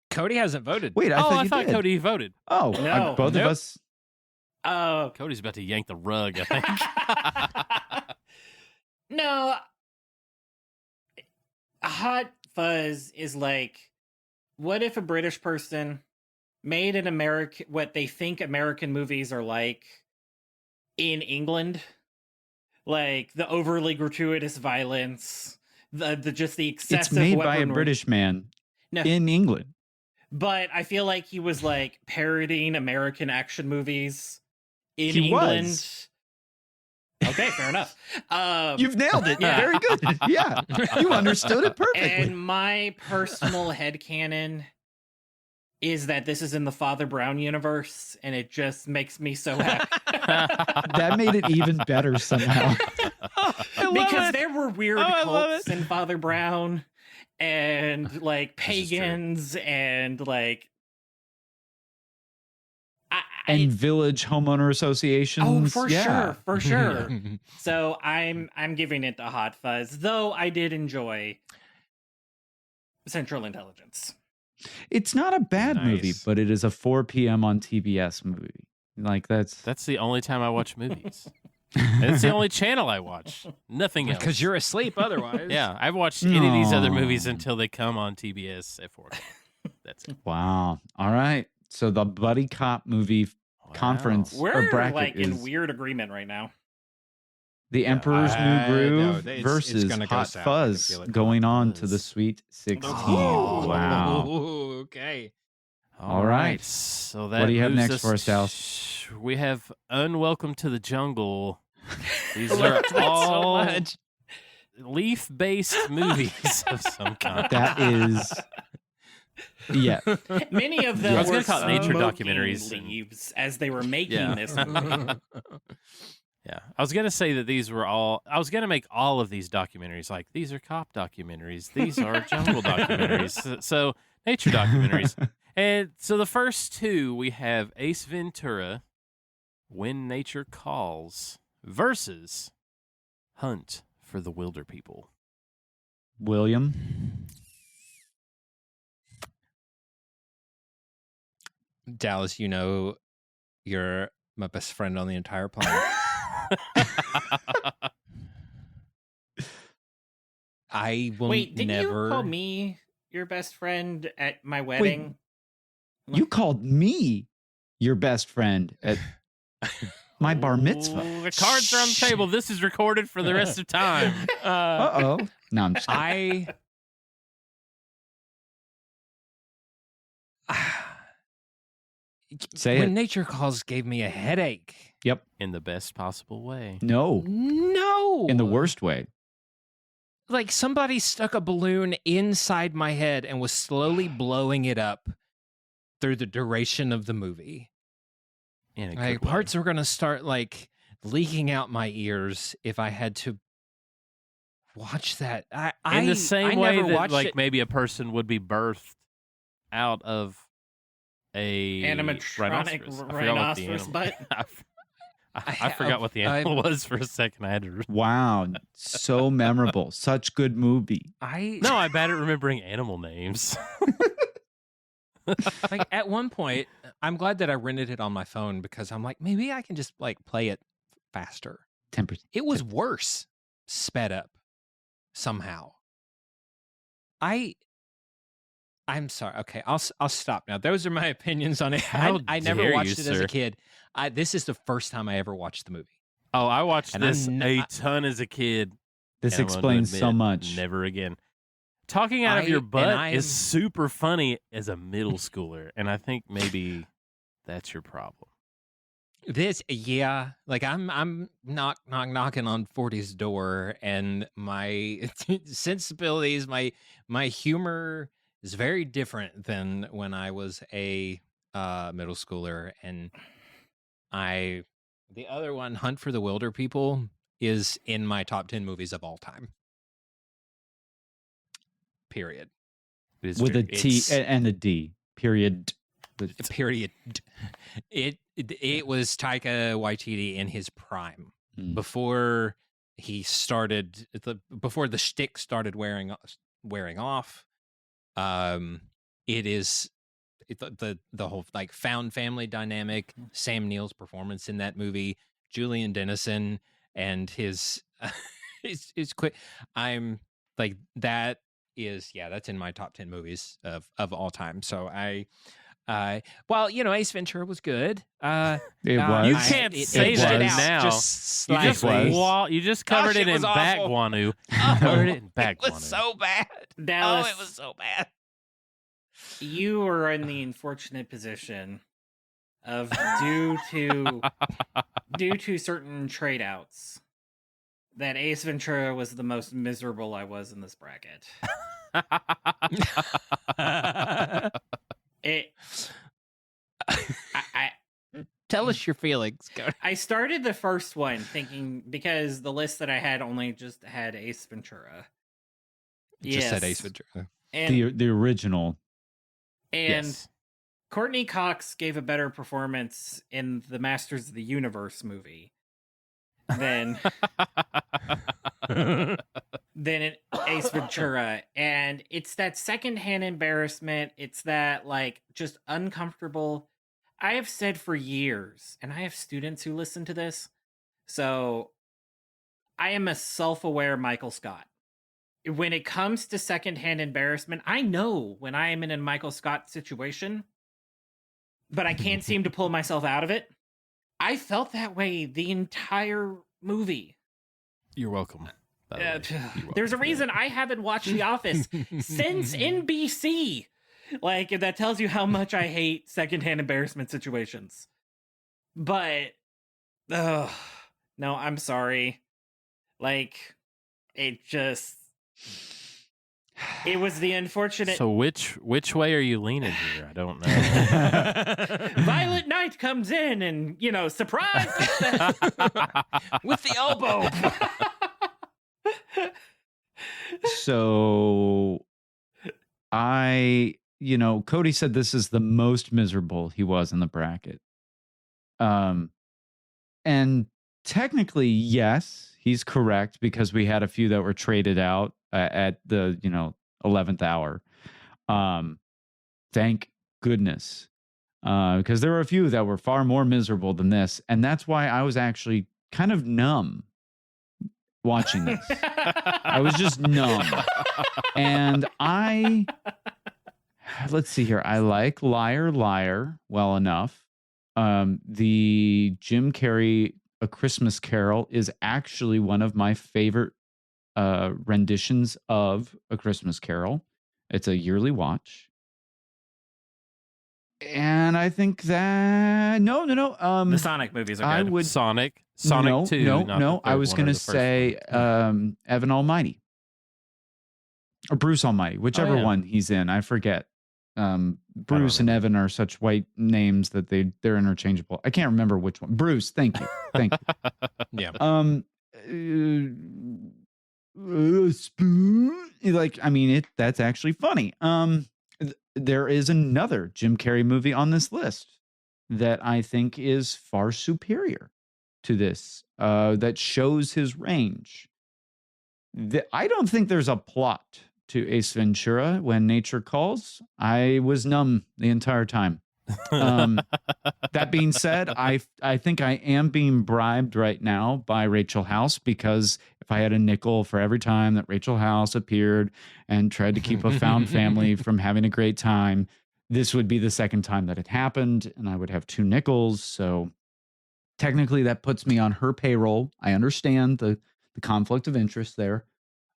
Cody hasn't voted. Wait, I thought Cody voted. Oh, No. both of us. Cody's about to yank the rug, I think. No, Hot Fuzz is What if a British person made an American, what they think American movies are like in England? Like the overly gratuitous violence, the just the excessive. It's made by a British man in England. But I feel like he was like parodying American action movies in He England. was. Okay, fair enough. You've nailed it. Yeah. Very good. Yeah. You understood it perfectly. And my personal headcanon is that this is in the Father Brown universe, and it just makes me so happy. That made it even better somehow. Because there were weird cults in Father Brown, and like pagans, and like and village homeowner associations. Oh, for sure. So I'm giving it a hot fuzz, though I did enjoy Central Intelligence. It's not a bad movie, but it is a 4 p.m. on TBS movie. Like that's the only time I watch movies. It's the only channel I watch. Nothing else. Because you're asleep otherwise. Yeah, I've watched any of these other movies until they come on TBS at 4 o'clock. That's it. Wow. All right. So the buddy cop movie conference or We're bracket like is in weird agreement right now. The Emperor's New Groove it's versus gonna go Hot south. I can Fuzz feel it going on to the Sweet 16. Wow. Okay. All right. So that what do you have moves next for us, Dallas? We have Unwelcome to the Jungle. These Love are that so all much. leaf-based movies of some kind. That is... Yeah. Many of them I was were gonna call it nature smoking documentaries leaves as they were making this movie. Yeah, I was gonna say that these were all. I was gonna make all of these documentaries like these are cop documentaries, these are jungle documentaries, so nature documentaries. And so the first two we have Ace Ventura, When Nature Calls, versus Hunt for the Wilder People. William. Dallas, you know you're my best friend on the entire planet. I will Wait, did never you call me your best friend at my wedding? You called me your best friend at my bar mitzvah. Ooh, the cards are on the table. This is recorded for the rest of time. Uh-oh. No, I'm just kidding. Say When it. Nature Calls gave me a headache. Yep. In the best possible way. No. No. In the worst way. Like somebody stuck a balloon inside my head and was slowly blowing it up through the duration of the movie. Like parts were gonna start like leaking out my ears if I had to watch that. In the same way never that watched like it. maybe a person would be birthed out of a Animatronic rhinoceros butt. I forgot what the animal was for a second. I had to. Wow. So memorable. Such good movie. No, I'm bad at remembering animal names. Like at one point, I'm glad that I rented it on my phone because I'm like, maybe I can just like play it faster. 10%. It was worse, sped up somehow. I'm sorry. Okay, I'll stop now. Those are my opinions on it. I never dare watched you, it as sir. a kid. This is the first time I ever watched the movie. Oh, I watched And this I'm a ton as a kid. This and I'm gonna explains so admit, much. Never again. Talking out of your butt I'm- is super funny as a middle schooler, and I think maybe that's your problem. Like I'm knocking on 40's door, and my sensibilities, my humor is very different than when I was a middle schooler, and the other one, Hunt for the Wilder People, is in my top 10 movies of all time. Period. With a T and a D. Period. Period. It was Taika Waititi in his prime before he started before the shtick started wearing off. It is the whole like found family dynamic. Sam Neill's performance in that movie, Julian Dennison and his quick. I'm like that. that's in my top 10 movies of all time. So well, Ace Ventura was good. It You was. can't say that now. Just You slightly. you just covered Gosh, it it in was awful. Bagwanu. Oh, Covered it in Bagwanu. It was so bad. Dallas, Oh, it was so bad. you are in the unfortunate position of due to certain trade outs that Ace Ventura was the most miserable I was in this bracket. Tell us your feelings. I started the first one thinking, because the list that I had only just had Ace Ventura. Just said Ace Ventura. And The original. And Yes. Courtney Cox gave a better performance in the Masters of the Universe movie than in Ace Ventura. And it's that secondhand embarrassment. It's that, like, just uncomfortable. I have said for years, and I have students who listen to this, so I am a self-aware Michael Scott. When it comes to secondhand embarrassment, I know when I am in a Michael Scott situation, but I can't seem to pull myself out of it. I felt that way the entire movie. You're welcome. by the way. You're There's a welcome. reason I haven't watched The Office since NBC. Like, that tells you how much I hate secondhand embarrassment situations. But, no, I'm sorry. Like, it was the unfortunate. So which way are you leaning here? I don't know. Violet Knight comes in and, surprise With the elbow. So Cody said this is the most miserable he was in the bracket. And technically, yes, he's correct, because we had a few that were traded out at the 11th hour. Thank goodness, because there were a few that were far more miserable than this, and that's why I was actually kind of numb watching this. I was just numb, and let's see here. I like Liar Liar well enough. The Jim Carrey A Christmas Carol is actually one of my favorite renditions of A Christmas Carol. It's a yearly watch. And I think that no. The Sonic movies are good. I would Sonic no, 2. No, not no. the I third was one or going to the first say one. Evan Almighty or Bruce Almighty, whichever yeah. one he's in. I forget. Bruce and remember. Evan are such white names that they're interchangeable. I can't remember which one. Bruce, thank you. Yeah. Spoon. That's actually funny. There is another Jim Carrey movie on this list that I think is far superior to this, that shows his range. I don't think there's a plot to Ace Ventura, When Nature Calls. I was numb the entire time. That being said, I think I am being bribed right now by Rachel House, because if I had a nickel for every time that Rachel House appeared and tried to keep a found family from having a great time, this would be the second time that it happened, and I would have 2 nickels. So technically that puts me on her payroll. I understand the conflict of interest there.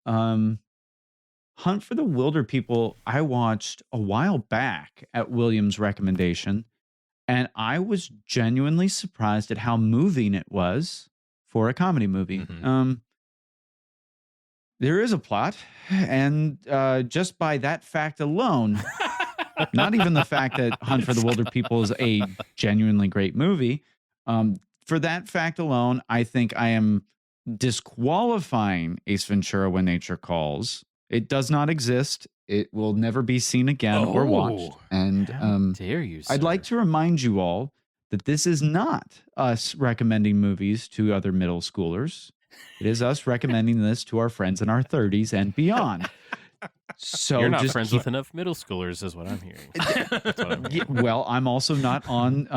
Hunt for the Wilder People, I watched a while back at William's recommendation, and I was genuinely surprised at how moving it was for a comedy movie. Mm-hmm. There is a plot, and just by that fact alone, not even the fact that Hunt for the Wilder People is a genuinely great movie, for that fact alone, I think I am disqualifying Ace Ventura, When Nature Calls. It does not exist. It will never be seen again or watched. And How dare you, I'd like to remind you all that this is not us recommending movies to other middle schoolers. It is us recommending this to our friends in our 30s and beyond. So You're not just friends with enough middle schoolers, is what I'm hearing. Well, I'm also not on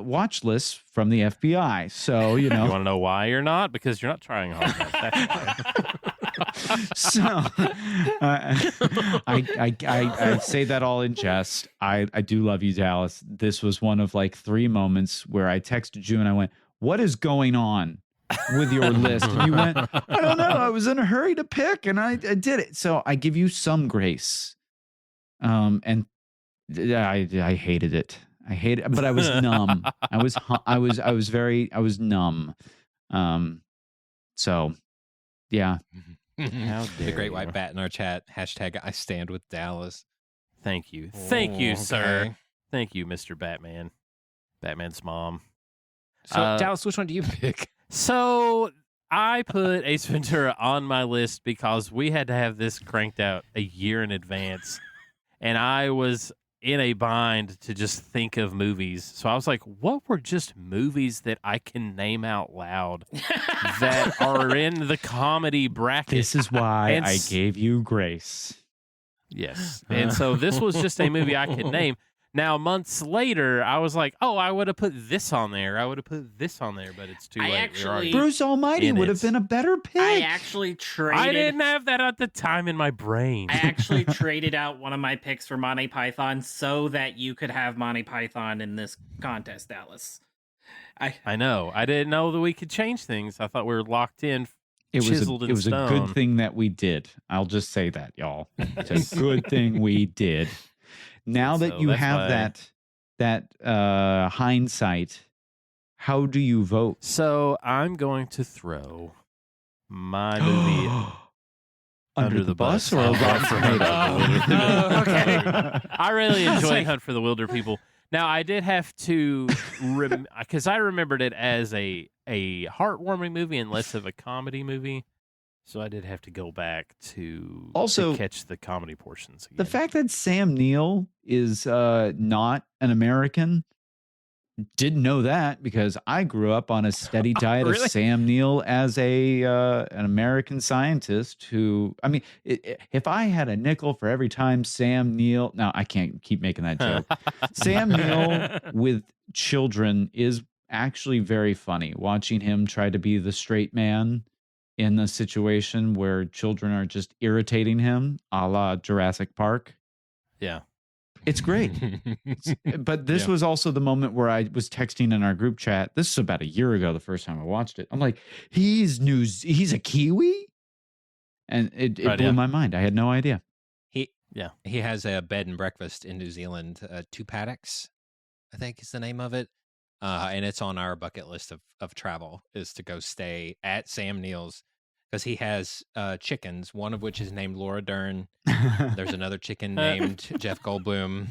watch lists from the FBI. So, You want to know why you're not? Because you're not trying hard enough. That's why. So I say that all in jest. I do love you, Dallas. This was one of like 3 moments where I texted you and I went, "What is going on with your list?" And you went, "I don't know. I was in a hurry to pick and I did it." So I give you some grace. And I hated it. I hate it, but I was numb. I was numb. So yeah. The Great White Bat in our chat. Hashtag I stand with Dallas. Thank you. Thank you, sir. Okay. Thank you, Mr. Batman. Batman's mom. So Dallas, which one do you pick? So I put Ace Ventura on my list because we had to have this cranked out a year in advance. And I was in a bind to just think of movies. So I was like, what were just movies that I can name out loud that are in the comedy bracket? This is why And I gave you grace. Yes. And so this was just a movie I could name. Now, months later, I was like, oh, I would have put this on there. I would have put this on there, but it's too late. Bruce Almighty would have been a better pick. I actually traded. I didn't have that at the time in my brain. I actually traded out one of my picks for Monty Python so that you could have Monty Python in this contest, Dallas. I know. I didn't know that we could change things. I thought we were locked in. It was chiseled in a stone. good thing that we did. I'll just say that, y'all. It's a good thing we did. Now that you have that hindsight, how do you vote? So I'm going to throw my movie Under the bus or Hunt Rotten for Tomatoes? Oh, okay. I really enjoyed Hunt for the Wilder People. Now I did have to, because I remembered it as a heartwarming movie and less of a comedy movie. So I did have to go back to catch the comedy portions again. The fact that Sam Neill is not an American, didn't know that because I grew up on a steady diet of Sam Neill as an American scientist who, I mean, if I had a nickel for every time Sam Neill, no, I can't keep making that joke. Sam Neill with children is actually very funny. Watching him try to be the straight man in a situation where children are just irritating him, a la Jurassic Park. Yeah. It's great. But this was also the moment where I was texting in our group chat. This is about a year ago, the first time I watched it. I'm like, he's a Kiwi? And it blew my mind. I had no idea. He has a bed and breakfast in New Zealand, Two Paddocks, I think is the name of it. And it's on our bucket list of travel is to go stay at Sam Neill's because he has chickens, one of which is named Laura Dern. There's another chicken named Jeff Goldblum.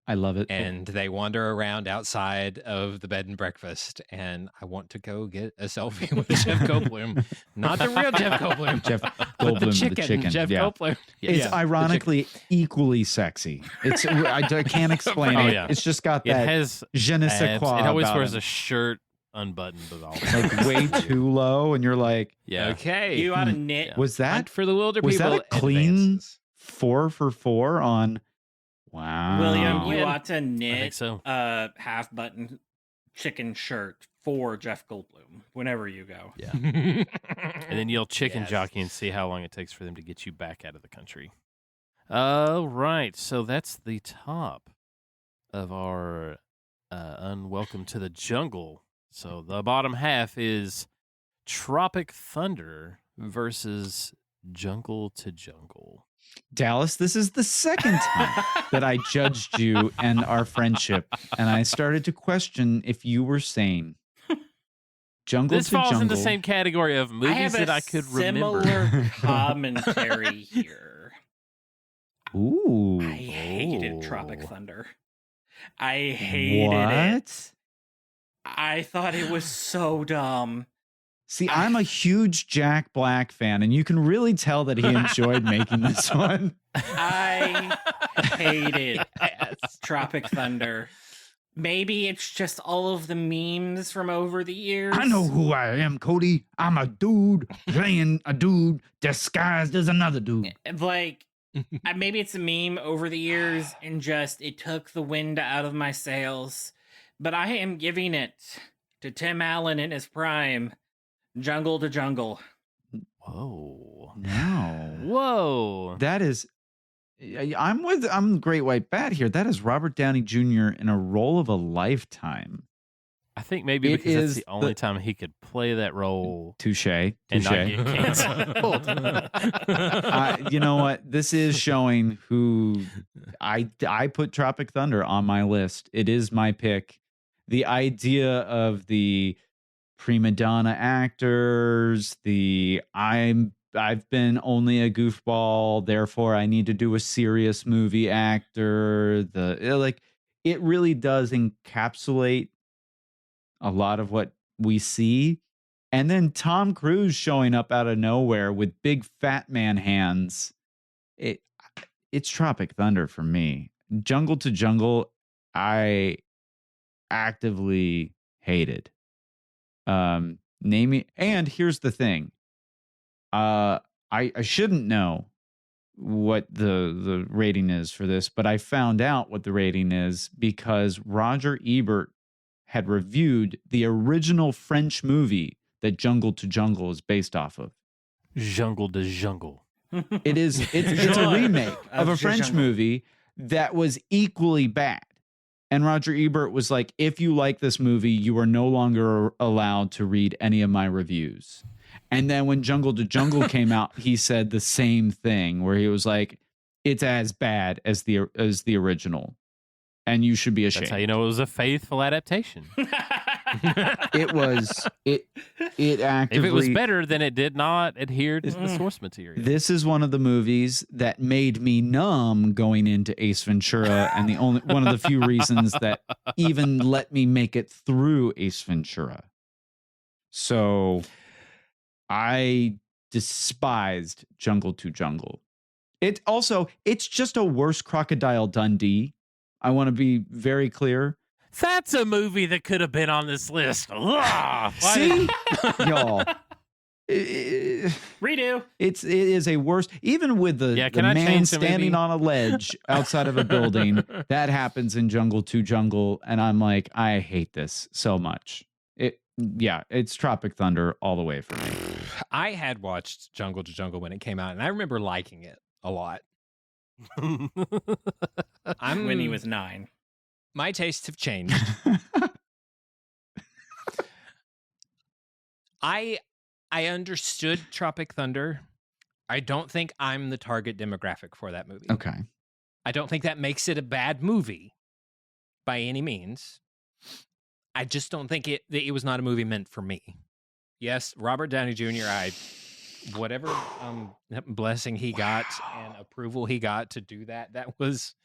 I love it. And they wander around outside of the bed and breakfast. And I want to go get a selfie with Jeff Goldblum. Not the real Jeff Goldblum. Jeff Goldblum, the chicken. Jeff Goldblum. It's ironically equally sexy. It's I can't explain it. Yeah. It's just got that it has je ne sais abs. quoi. It always about wears him. a shirt unbuttoned, but all Like way too low, and you're like, yeah. Okay. You ought to knit. Was that Hunt for the Wilder was People? that a clean advances. 4 for 4 on? Wow, William, you Yeah. ought to I think knit so. a half-button chicken shirt for Jeff Goldblum whenever you go. Yeah. And then you'll chicken Yes. jockey and see how long it takes for them to get you back out of the country. All right. So that's the top of our Unwelcome to the Jungle. So the bottom half is Tropic Thunder versus Jungle to Jungle. Dallas, this is the second time that I judged you and our friendship, and I started to question if you were sane. Jungle This to falls Jungle. in the same category of movies that I could remember. Similar commentary here. Ooh. I hated Oh. Tropic Thunder. I hated it. What? I thought it was so dumb. See, I'm a huge Jack Black fan, and you can really tell that he enjoyed making this one. I hated Tropic Thunder. Maybe it's just all of the memes from over the years. I know who I am, Cody. I'm a dude playing a dude disguised as another dude. Like, maybe it's a meme over the years and just it took the wind out of my sails. But I am giving it to Tim Allen in his prime. Jungle to Jungle. Whoa. No. Whoa. That is, I'm Great White Bat here. That is Robert Downey Jr. in a role of a lifetime. I think maybe It because that's is the only time he could play that role. Touche. And not get canceled. You know what? This is showing who I put Tropic Thunder on my list. It is my pick. The idea of the prima donna actors, I've been only a goofball, therefore I need to do a serious movie actor. It really does encapsulate a lot of what we see. And then Tom Cruise showing up out of nowhere with big fat man hands. It's Tropic Thunder for me. Jungle to Jungle, I actively hated. And here's the thing. I shouldn't know what the rating is for this, but I found out what the rating is because Roger Ebert had reviewed the original French movie that Jungle to Jungle is based off of. Jungle to Jungle. It's a remake of a French movie that was equally bad. And Roger Ebert was like, if you like this movie, you are no longer allowed to read any of my reviews. And then when Jungle to Jungle came out, he said the same thing where he was like, it's as bad as the original. And you should be ashamed. That's how you know it was a faithful adaptation. It actively. If it was better, then it did not adhere to the source material. This is one of the movies that made me numb going into Ace Ventura, and one of the few reasons that even let me make it through Ace Ventura. So I despised Jungle to Jungle. It's just a worse Crocodile Dundee. I want to be very clear. That's a movie that could have been on this list. See? Y'all. Redo. It is a worse, even with the man standing on a ledge outside of a building, that happens in Jungle to Jungle. And I'm like, I hate this so much. It's Tropic Thunder all the way for me. I had watched Jungle to Jungle when it came out, and I remember liking it a lot. When he was 9. My tastes have changed. I understood Tropic Thunder. I don't think I'm the target demographic for that movie. Okay. I don't think that makes it a bad movie by any means. I just don't think it was not a movie meant for me. Yes, Robert Downey Jr., whatever blessing he got and approval he got to do that was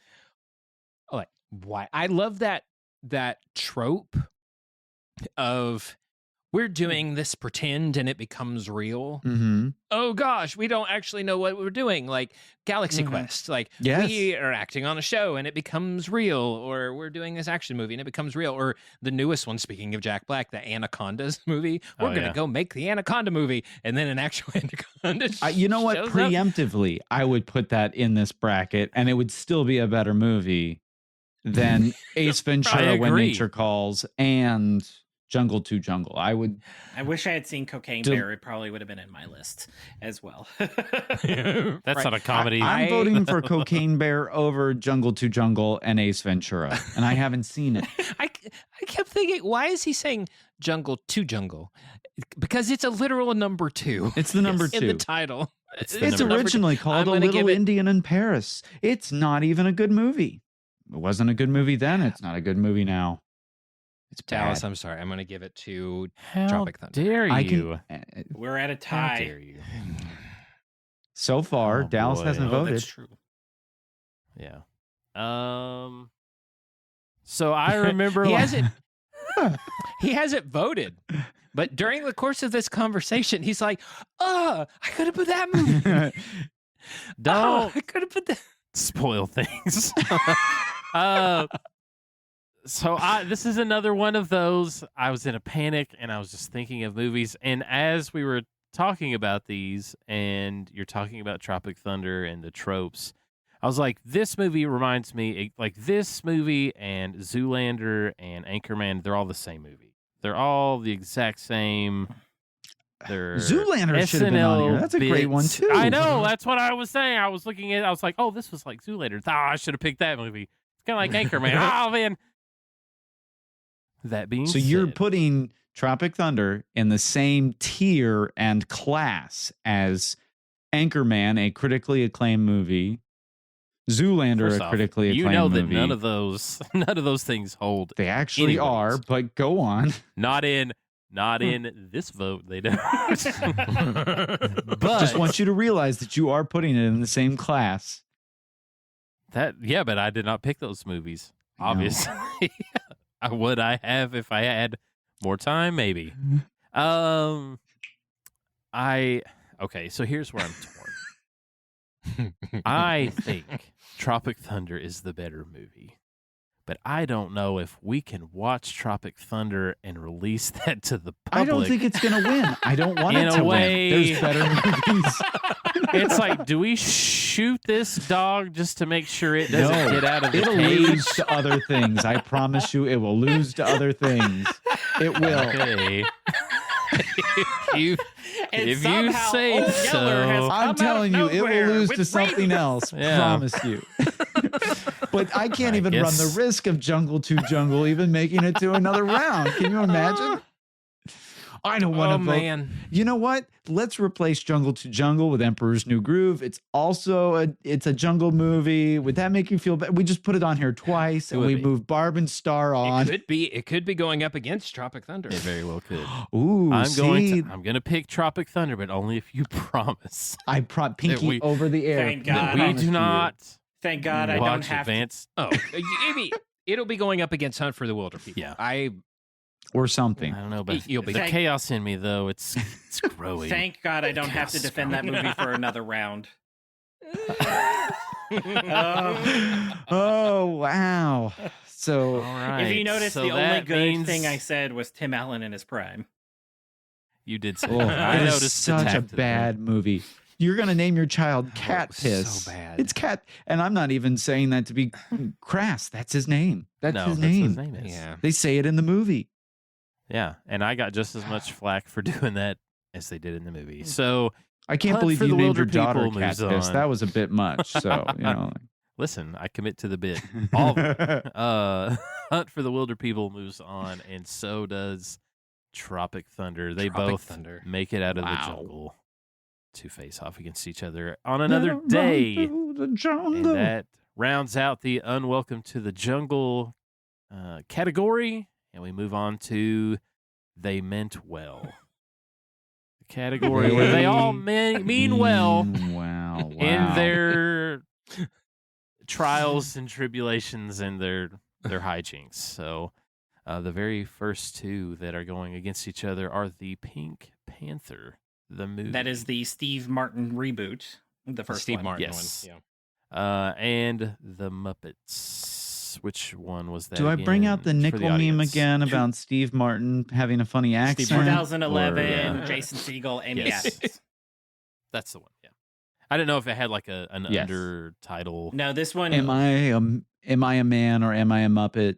like, why? I love that trope of we're doing this pretend and it becomes real. Mm-hmm. Oh gosh, we don't actually know what we're doing. Like Galaxy Quest, like we are acting on a show and it becomes real, or we're doing this action movie and it becomes real, or the newest one, speaking of Jack Black, the Anacondas movie. We're going to go make the Anaconda movie, and then an actual Anaconda you know what? Preemptively, I would put that in this bracket and it would still be a better movie than Ace Ventura, When Nature Calls, and Jungle to Jungle. I wish I had seen Cocaine Bear. It probably would have been in my list as well. That's not a comedy. I'm voting for Cocaine Bear over Jungle to Jungle and Ace Ventura, and I haven't seen it. I kept thinking, why is he saying Jungle to Jungle? Because it's a literal number 2. It's the number 2 in the title. It's originally called A Little Indian in Paris. It's not even a good movie. It wasn't a good movie then. It's not a good movie now. It's Dallas, bad. I'm sorry. I'm going to give it to How Tropic Thunder. dare you? We're at a tie. How dare you? So far, Dallas hasn't voted. That's true. Yeah. So I remember he hasn't voted. But during the course of this conversation, he's like, I could have put that movie. Don't I could have put that. Spoil things. So this is another one of those. I was in a panic and I was just thinking of movies. And as we were talking about these, and you're talking about Tropic Thunder and the tropes, I was like, this movie reminds me, like this movie and Zoolander and Anchorman, they're all the same movie. They're all the exact same. Zoolander should have been on here. That's a great one too. I know. That's what I was saying. I was looking at. I was like, oh, this was like Zoolander. I should have picked that movie. It's kind of like Anchorman. Oh man. That being so, said, you're putting Tropic Thunder in the same tier and class as Anchorman, a critically acclaimed movie. Zoolander, first a off, critically acclaimed you know that movie. none of those things hold. They actually anyways. are, but go on. Not in this vote. They don't. But Just want you to realize that you are putting it in the same class. but I did not pick those movies. Obviously, would I have if I had more time? Maybe. Okay, so here's where I'm torn. I think Tropic Thunder is the better movie, but I don't know if we can watch Tropic Thunder and release that to the public. I don't think it's going to win. I don't want it In to a way- win. There's better movies. It's like, do we shoot this dog just to make sure it doesn't get out of the It'll cage? lose to other things. I promise you, it will lose to other things. It will. Okay. And if you somehow say Old Yeller has so. come I'm out telling of you, it nowhere will lose with to something rabies. else. Yeah. Promise you. But I can't I even run the guess- risk of Jungle to Jungle even making it to another round. Can you imagine? I don't want to vote. Man. You know what? Let's replace Jungle to Jungle with Emperor's New Groove. It's also a jungle movie. Would that make you feel better? We just put it on here twice, and would we be. moved Barb and Star on. It could be going up against Tropic Thunder. It very well could. Ooh, I'm see, going to pick Tropic Thunder, but only if you promise I Pinky we- over the air. Thank that God. we Promise do you. not Thank God I watch don't have advanced. Oh, it'll be going up against Hunt for the Wilder People. Yeah. Or something. I don't know, but You'll be- the Thank- chaos in me though, it's to. growing. Thank God I don't have to Chaos defend that growing. movie for another round. Oh, wow. So All right. If you notice, so the only that good means thing I said was Tim Allen in his prime. you did say. oh, I it is noticed the such a tact of bad movie. You're going to name your child Cat so Piss. bad. It's Cat. And I'm not even saying that to be crass. That's his name. That's no, his that's name. His name is. Yeah. They say it in the movie. Yeah, and I got just as much flack for doing that as they did in the movie. So I can't Hunt believe for you the named Wilder your daughter People Cat moves Piss. on. That was a bit much. So, you know. listen, I commit to the bit. All of it. Hunt for the Wilder People moves on, and so does Tropic Thunder. They Tropic both Thunder. make it out of the Wow. jungle to face off against each other on another day. The And jungle. that rounds out the Unwelcome to the Jungle category, and we move on to They Meant Well. The category where they all mean well Wow. in their trials and tribulations and their hijinks. So the very first two that are going against each other are the Pink Panther, the movie. That is the Steve Martin reboot. The first Steve one. Martin Yes. one. Yeah. And the Muppets. Which one was that? Do I bring out the again for nickel meme audience? again about Steve Martin having a funny accent? 2011, Yeah. Jason Segel, and Yes. yes. That's the one. Yeah. I didn't know if it had like an Yes. under title. No, this one. Am I a man or am I a Muppet?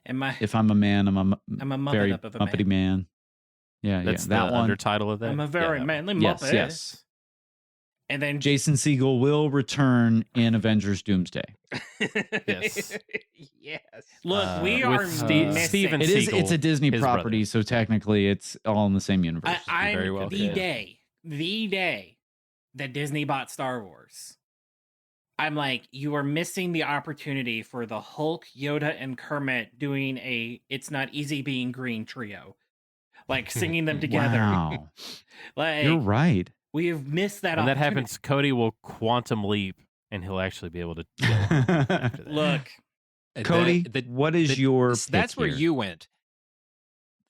Am I? If I'm a man, I'm a I'm a Muppet very up of a Muppety man. Yeah, That's yeah. That the one. under title of that. I'm a very Yeah. manly Yes, Muppet. yes. And then Jason Segel will return in Avengers Doomsday. Yes. Yes. look, we with are Steven missing. It's a Disney his property, brother. so technically it's all in the same universe. I'm very well the could. day that Disney bought Star Wars. I'm like, you are missing the opportunity for the Hulk, Yoda, and Kermit doing a "It's Not Easy Being Green" trio, like singing them together. Wow. Like You're right. we have missed that. When that opportunity. happens, Cody will quantum leap, and he'll actually be able to. Kill him after that. Look, Cody, what is your That's pick where here? you went.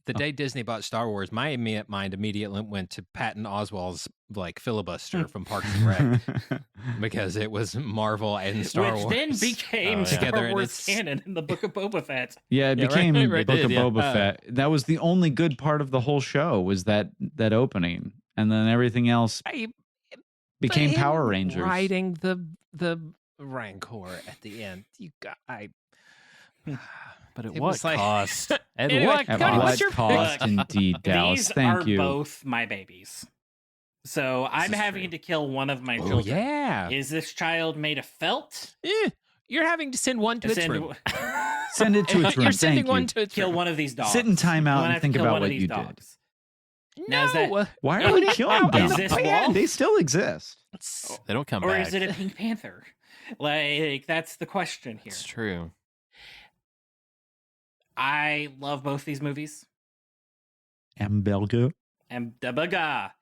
The day Disney bought StarArs, my mind immediately went to Patton Oswalt's like filibuster from Parks and Rec because it was Marvel and Star which Wars then became Star together, and Wars it's- canon in the Book of Boba Fett. Yeah, it Yeah, became right, the right, Book did, of yeah. Boba Fett. That was the only good part of the whole show was that opening, and then everything else became Power Rangers. riding the Rancor at the end. But at It what was like- cost? At Anyway, what At Cody, what what's your cost, pick? indeed, Dallas? These Thank are you. both my babies. So I'm is having true. to kill one of my Oh, children. yeah. Is this child made of felt? You're having to send one to its Send- room. Send it to its room. You're Thank sending you. one to its Kill room. one of these dogs. Sit in timeout I'm gonna and have to think kill about one of what these you did. dogs. Now is that- Why are we killing them? Is this Wolf? They still exist. They don't come Or back. is it a Pink Panther? Like, that's the question here. It's true. I love both these movies. Hamburger. And Debaga.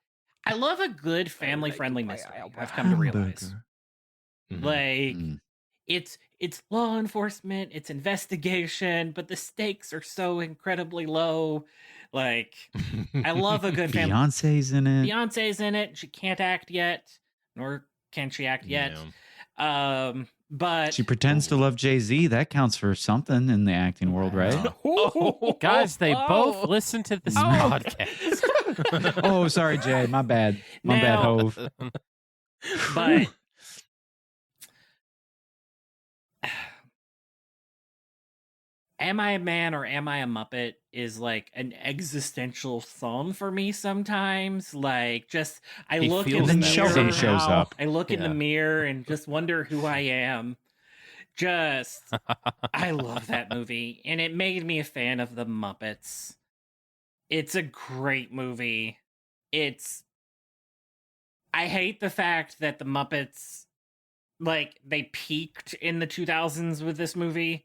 I love a good family-friendly mystery. I've come to realize. Like, it's law enforcement, it's investigation, but the stakes are so incredibly low. Like, I love a good family. Beyonce's in it. Beyonce's in it. She can't act yet, nor can she act yet. But She pretends to love Jay-Z. That counts for something in the acting world, right? Guys, they both listen to this podcast. Oh, sorry, Jay. My bad. My bad, Now- Hove. but Am I a Man or Am I a Muppet is like an existential song for me sometimes. Like, just I He look in feels the Then that mirror. Sheldon shows up. I look in the Yeah. mirror and just wonder who I am. Just I love that movie, and it made me a fan of the Muppets. It's a great movie. I hate the fact that the Muppets, like, they peaked in the 2000s with this movie.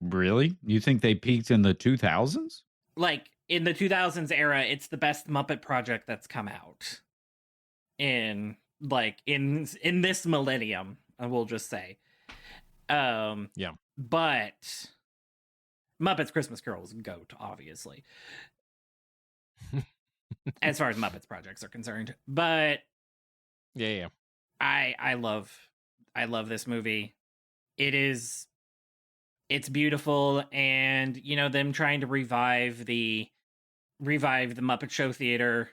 Really? You think they peaked in the 2000s? Like, in the 2000s era, it's the best Muppet project that's come out in this millennium, I will just say. Yeah. But Muppets Christmas Carol is GOAT, obviously. As far as Muppets projects are concerned. But Yeah. I love this movie. It's beautiful, and them trying to revive the Muppet Show theater,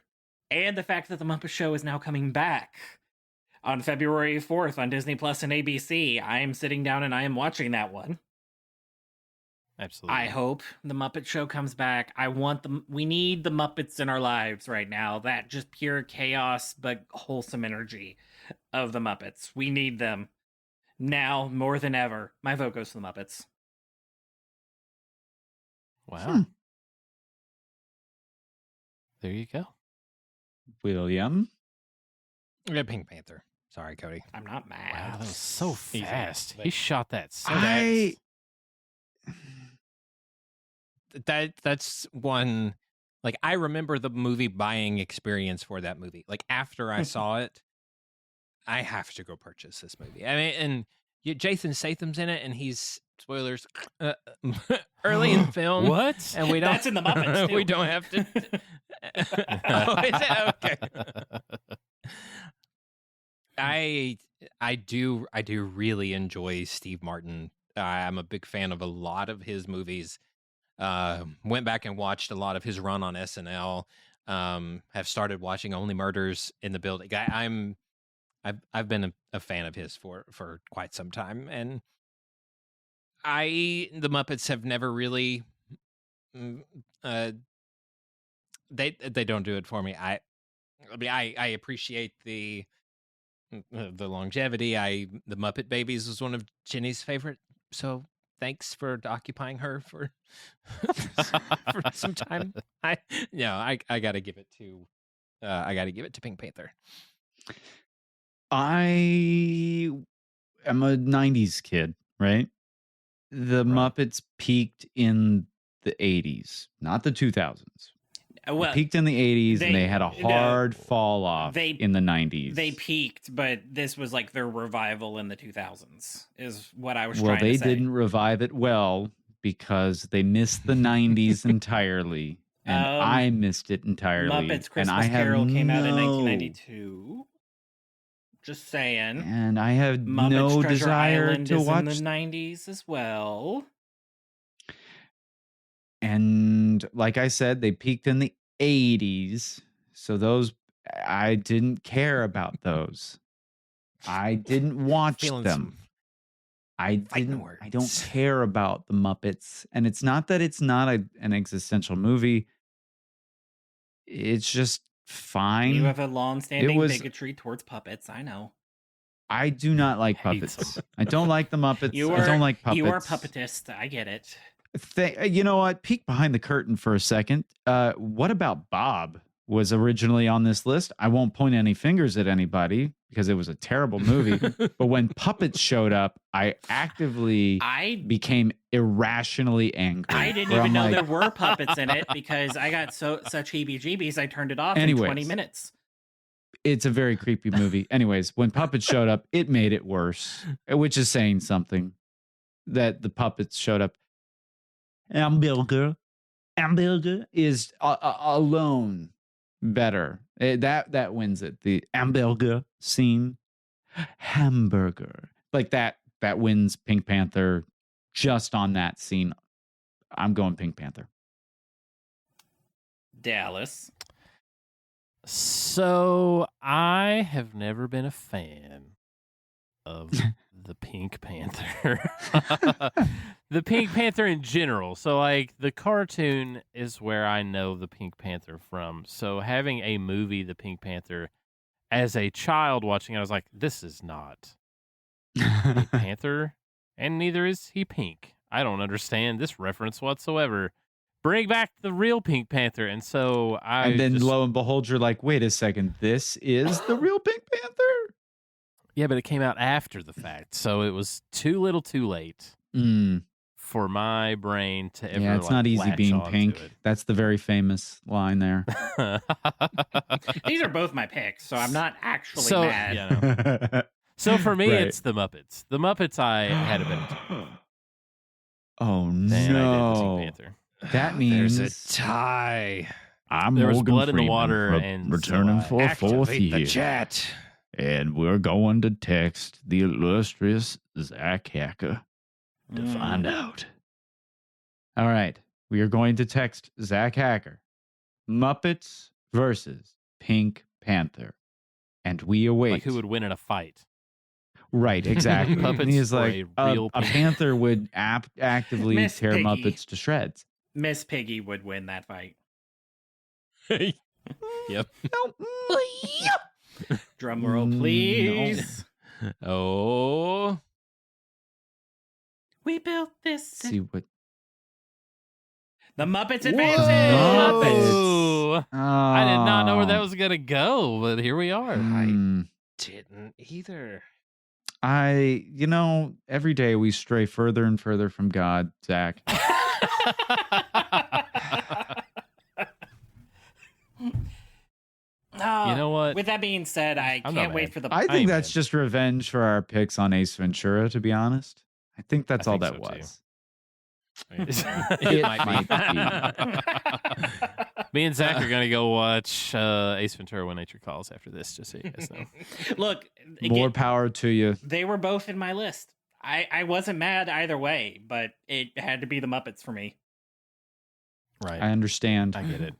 and the fact that the Muppet Show is now coming back on February 4th on Disney Plus and ABC. I am sitting down and I am watching that one. Absolutely. I hope the Muppet Show comes back. We need the Muppets in our lives right now. That just pure chaos but wholesome energy of the Muppets. We need them now more than ever. My vote goes to the Muppets. Wow. There you go. William? Yeah, Pink Panther. Sorry, Cody. I'm not mad. Wow, that was so Easy. fast. He shot that so I That's one. Like, I remember the movie buying experience for that movie. Like, after I saw it, I have to go purchase this movie. I mean, and Jason Statham's in it, and he's, spoilers, early in film. What? And we don't. That's in the Muppets, too. We don't have to. Oh, is it? Okay. I do really enjoy Steve Martin. I'm a big fan of a lot of his movies. Went back and watched a lot of his run on SNL. Have started watching Only Murders in the Building. I've been a fan of his for quite some time, and the Muppets have never really they don't do it for me. I mean I appreciate the longevity. The Muppet Babies was one of Jenny's favorite, so thanks for occupying her for for some time. I gotta give it to Pink Panther. I am a 90s kid, right? The Muppets peaked in the 80s, not the 2000s. Well, They peaked in the 80s and they had a hard fall off in the 90s. They peaked, but this was like their revival in the 2000s, is what I was Well, trying to they say. didn't revive it well because they missed the 90s entirely. And I missed it entirely. Muppets Christmas and I have Carol came out in no- 1992. Just saying. And I have Muppets no Treasure desire Island to is watch. in the 90s as well. And like I said, they peaked in the 80s. So those, I didn't care about those. I didn't watch Feeling them. I don't care about the Muppets, and it's not that it's not an existential movie. It's just fine. You have a long-standing bigotry towards puppets. I know. I do not like puppets. I don't like the Muppets. I don't like puppets. You are a puppetist. I get it. You know what? Peek behind the curtain for a second. What about Bob? Was originally on this list. I won't point any fingers at anybody because it was a terrible movie. But when puppets showed up, I became irrationally angry. I didn't even know there were puppets in it because I got such heebie-jeebies. I turned it off in 20 minutes. It's a very creepy movie. Anyways, when puppets showed up, it made it worse, which is saying something that the puppets showed up. Hamburger is alone better. That wins it. The hamburger scene, hamburger, like that wins Pink Panther just on that scene. I'm going Pink Panther. Dallas. So I have never been a fan of the Pink Panther. The Pink Panther in general. So like the cartoon is where I know the Pink Panther from. So having a movie, The Pink Panther, as a child watching it, I was like, this is not Pink Panther, and neither is he pink. I don't understand this reference whatsoever. Bring back the real Pink Panther. And so and then lo and behold, you're like, wait a second, this is the real Pink Panther? Yeah, but it came out after the fact. So it was too little too late for my brain to ever. Yeah, it's not easy being pink. It. That's the very famous line there. These are both my picks, so I'm not actually mad. Yeah, no. So for me, it's the Muppets. The Muppets I had a better time. Oh, no. I did the Pink Panther. That means there's a tie. There was blood in the water, and returning for a fourth year. The chat. And we're going to text the illustrious Zach Hacker to find out. All right. We are going to text Zach Hacker. Muppets versus Pink Panther. And we await. Like who would win in a fight? Right, exactly. Puppets He's or like, a real a panther would actively Miss tear Piggy. Muppets to shreds. Miss Piggy would win that fight. Yep. Drum roll, please. No. Oh. We built this. See what? The Muppets advantage. Muppets. I did not know where that was going to go, but here we are. I didn't either. Every day we stray further and further from God, Zach. You know what? With that being said, I can't wait for the. I think that's just revenge for our picks on Ace Ventura, to be honest. I think that's all that so, was. It might be. Me and Zach are going to go watch Ace Ventura: When Nature Calls after this, just so you guys know. Look, more power to you. They were both in my list. I wasn't mad either way, but it had to be the Muppets for me. Right. I understand. I get it.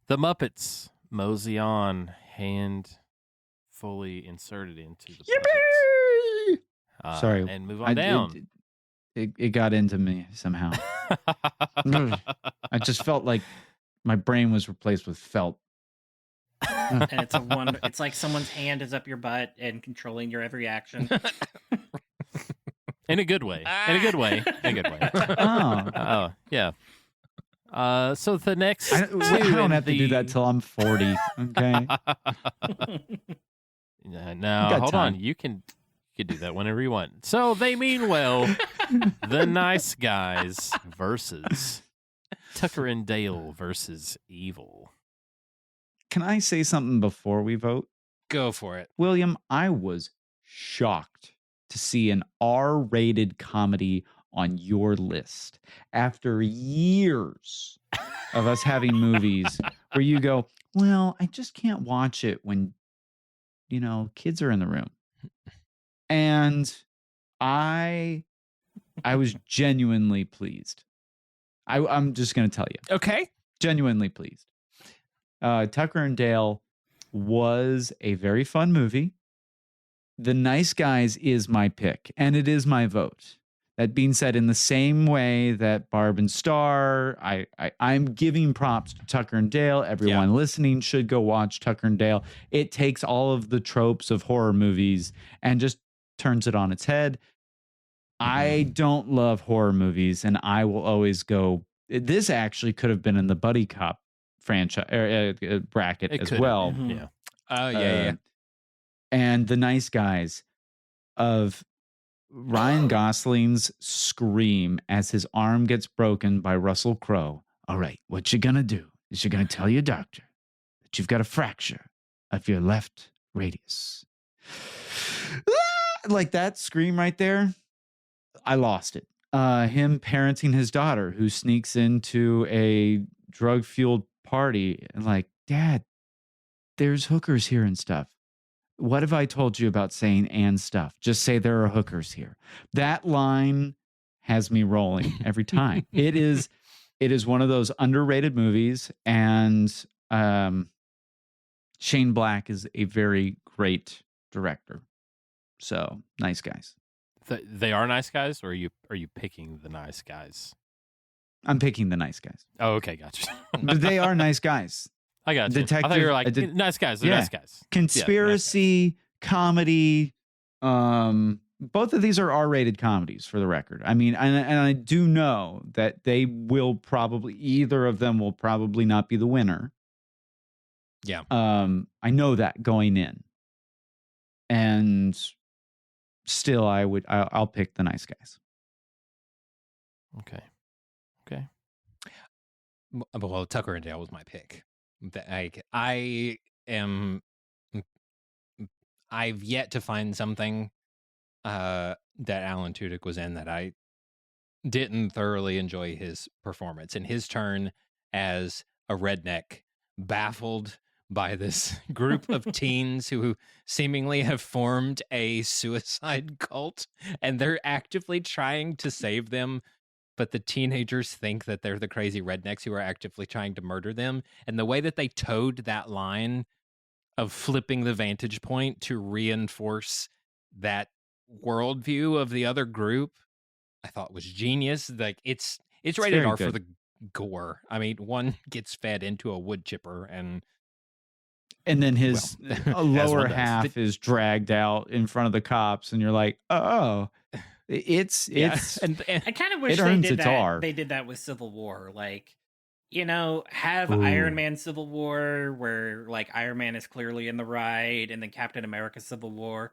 The Muppets mosey on, hand fully inserted into the puppets. Sorry. And move on down. It got into me somehow. I just felt like my brain was replaced with felt. And it's like someone's hand is up your butt and controlling your every action. In a good way. In a good way. In a good way. Oh, yeah. So the next I don't have to do that till I'm 40. Okay. No, hold on. You can do that whenever you want. So they mean well. The Nice Guys versus Tucker and Dale versus Evil. Can I say something before we vote? Go for it. William, I was shocked to see an R-rated comedy on your list after years of us having movies where you go, well, I just can't watch it when, kids are in the room. And I was genuinely pleased. I'm just going to tell you. Okay. Genuinely pleased. Tucker and Dale was a very fun movie. The Nice Guys is my pick, and it is my vote. That being said, in the same way that Barb and Star, I'm giving props to Tucker and Dale. Everyone listening should go watch Tucker and Dale. It takes all of the tropes of horror movies and just turns it on its head. I don't love horror movies, and I will always go. This actually could have been in the buddy cop franchise bracket as well. Yeah. Yeah. And The Nice Guys of Ryan Gosling's scream as his arm gets broken by Russell Crowe. All right, what you're going to do is you're going to tell your doctor that you've got a fracture of your left radius. Like that scream right there, I lost it. Him parenting his daughter who sneaks into a drug-fueled party and like, Dad, there's hookers here and stuff. What have I told you about saying and stuff? Just say there are hookers here. That line has me rolling every time. It is one of those underrated movies, and Shane Black is a very great director. So, Nice Guys. They are Nice Guys, or are you picking the Nice Guys? I'm picking the Nice Guys. Oh, okay, gotcha. But they are nice guys. I got you. Detective, I thought you were like nice guys. They're nice guys. Conspiracy, comedy. Both of these are R-rated comedies, for the record. I mean, and I do know that they will probably, either of them will probably not be the winner. Yeah. I know that going in, and still, I'll pick the Nice Guys. Okay. Well, Tucker and Dale was my pick. I've yet to find something that Alan Tudyk was in that I didn't thoroughly enjoy his performance. And his turn as a redneck, baffled by this group of teens who seemingly have formed a suicide cult, and they're actively trying to save them. But the teenagers think that they're the crazy rednecks who are actively trying to murder them. And the way that they towed that line of flipping the vantage point to reinforce that worldview of the other group, I thought was genius. Like it's rated R for the gore. I mean, one gets fed into a wood chipper and then his lower half is dragged out in front of the cops, and you're like, oh. It's and I kind of wish they did that with Civil War, like, have Iron Man Civil War where like Iron Man is clearly in the right, and then Captain America Civil War.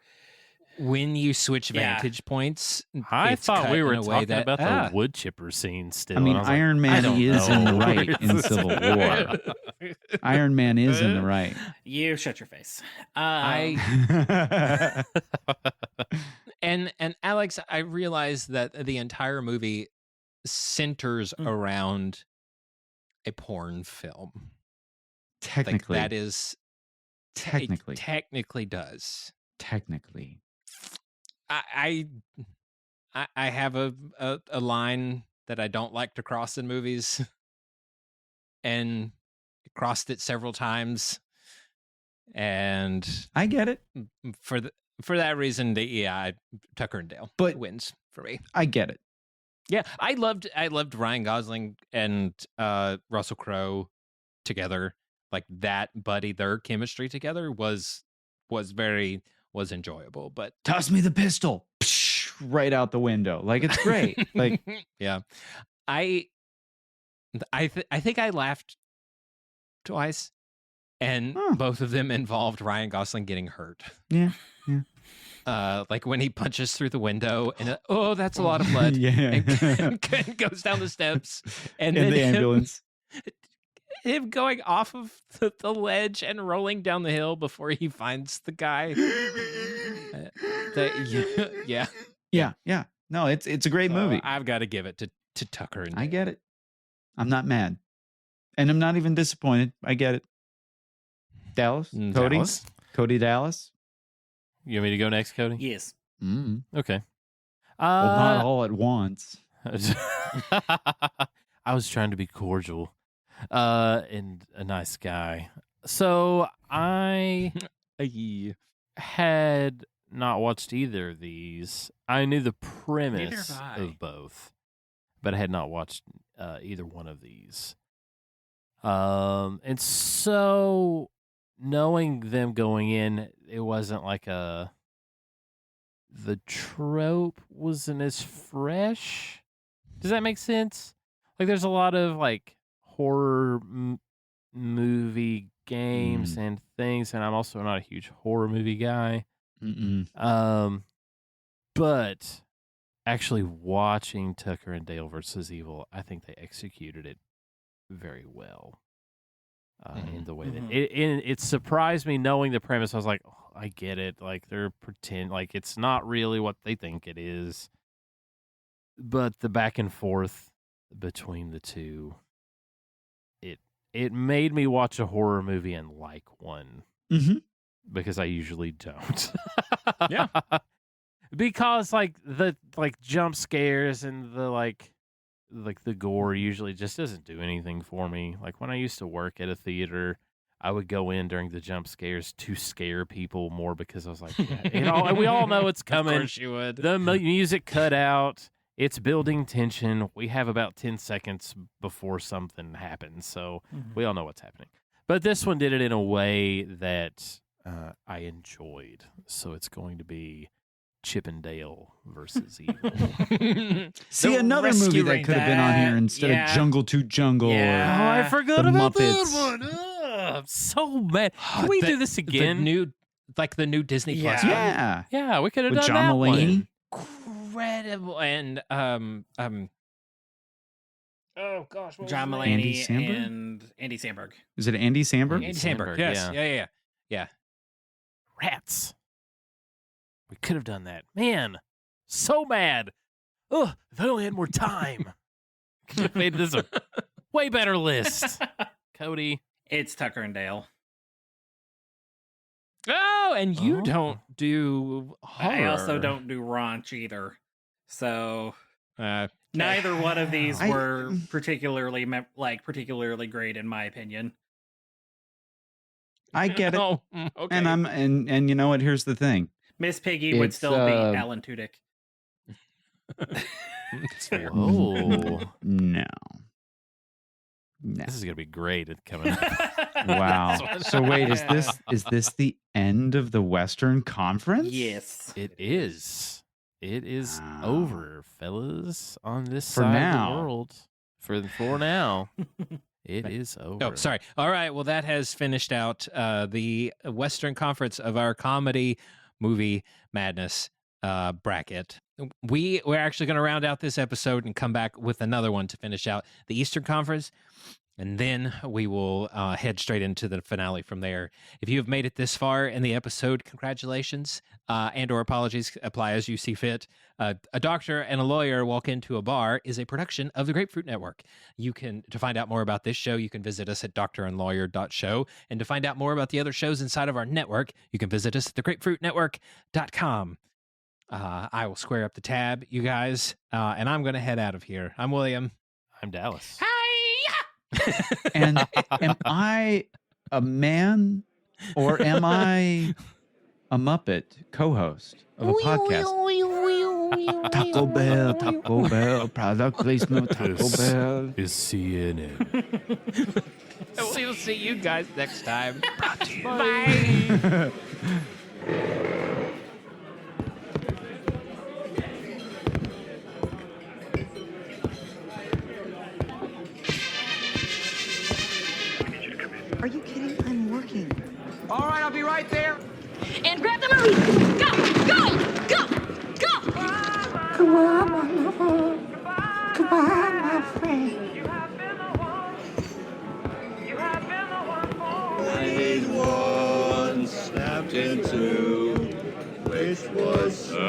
When you switch vantage points, I thought we were talking about the wood chipper scene still. I mean, Iron Man is in the right in Civil War. Iron Man is in the right. You shut your face. And Alex, I realize that the entire movie centers around a porn film. Technically. Like that is technically. It technically does. Technically. I have a line that I don't like to cross in movies, and crossed it several times, and I get it. For that reason, Tucker and Dale wins for me. I get it. Yeah, I loved Ryan Gosling and Russell Crowe together. Like that buddy, their chemistry together was enjoyable. But toss me the pistol, psh, right out the window. Like it's great. Like yeah, I think I laughed twice, and both of them involved Ryan Gosling getting hurt. Yeah. Like when he punches through the window and that's a lot of blood. and goes down the steps and in then the ambulance. Him going off of the ledge and rolling down the hill before he finds the guy. Yeah. No, it's a great movie. I've got to give it to Tucker and Dale. I get it. I'm not mad, and I'm not even disappointed. I get it. Cody Dallas. You want me to go next, Cody? Yes. Okay. Well, not all at once. I was trying to be cordial and a nice guy. So I had not watched either of these. I knew the premise Neither have I. of both, but I had not watched either one of these. And so knowing them going in, it wasn't like the trope wasn't as fresh. Does that make sense? Like, there's a lot of like horror movie games and things, and I'm also not a huge horror movie guy. But actually watching Tucker and Dale versus Evil, I think they executed it very well. In the way that it surprised me knowing the premise. I was like, oh, I get it. Like, they're like it's not really what they think it is. But the back and forth between the two, it made me watch a horror movie and like one. Because I usually don't. Yeah. Because like the jump scares and the like the gore usually just doesn't do anything for me. Like, when I used to work at a theater, I would go in during the jump scares to scare people more because I was like, we all know it's coming. Of course you would. The music cut out. It's building tension. We have about 10 seconds before something happens, so we all know what's happening. But this one did it in a way that I enjoyed. So it's going to be Chip and Dale versus Evil. See, another movie that could have been on here instead of Jungle to Jungle. Or I forgot the about Muppets. that one. I'm so mad. Can we do this again? The new Disney Plus. Yeah, we could have With done John that Mulaney. Incredible. And oh gosh, what John was his name? Andy Mulaney Samberg? and Andy Samberg. Is it Andy Samberg? Andy Samberg. Yes. Yeah. Rats. We could have done that. Man, so mad. Ugh, if I only had more time. Could have made this a way better list. Cody. It's Tucker and Dale. Oh, and you don't do horror. I also don't do raunch either. So neither one of these were particularly great in my opinion. I get it. Oh, okay. And you know what? Here's the thing. Miss Piggy would still be Alan Tudyk. It's fair. Oh. No. This is gonna be great at coming up. Wow. So wait, is this the end of the Western Conference? Yes. It is. It is over, fellas, on this For side now. of the world. For now. It is over. Oh, sorry. All right. Well, that has finished out the Western Conference of our comedy movie madness bracket. We're actually going to round out this episode and come back with another one to finish out the Eastern Conference, and then we will head straight into the finale from there. If you have made it this far in the episode, congratulations, and or apologies apply as you see fit. A Doctor and a Lawyer Walk Into a Bar is a production of the Grapefruit Network. To find out more about this show, you can visit us at doctorandlawyer.show. And to find out more about the other shows inside of our network, you can visit us at thegrapefruitnetwork.com. I will square up the tab, you guys, and I'm going to head out of here. I'm William. I'm Dallas. And am I a man or am I a Muppet co-host of a podcast? Taco Bell, product placement, Taco Bell. Is CNN. We'll see you guys next time. Bye. Are you kidding? I'm working. All right, I'll be right there. And grab the movie. Go, go, go, go. Come on, my lover. Come on, my friend. Page one snapped in two, which was say.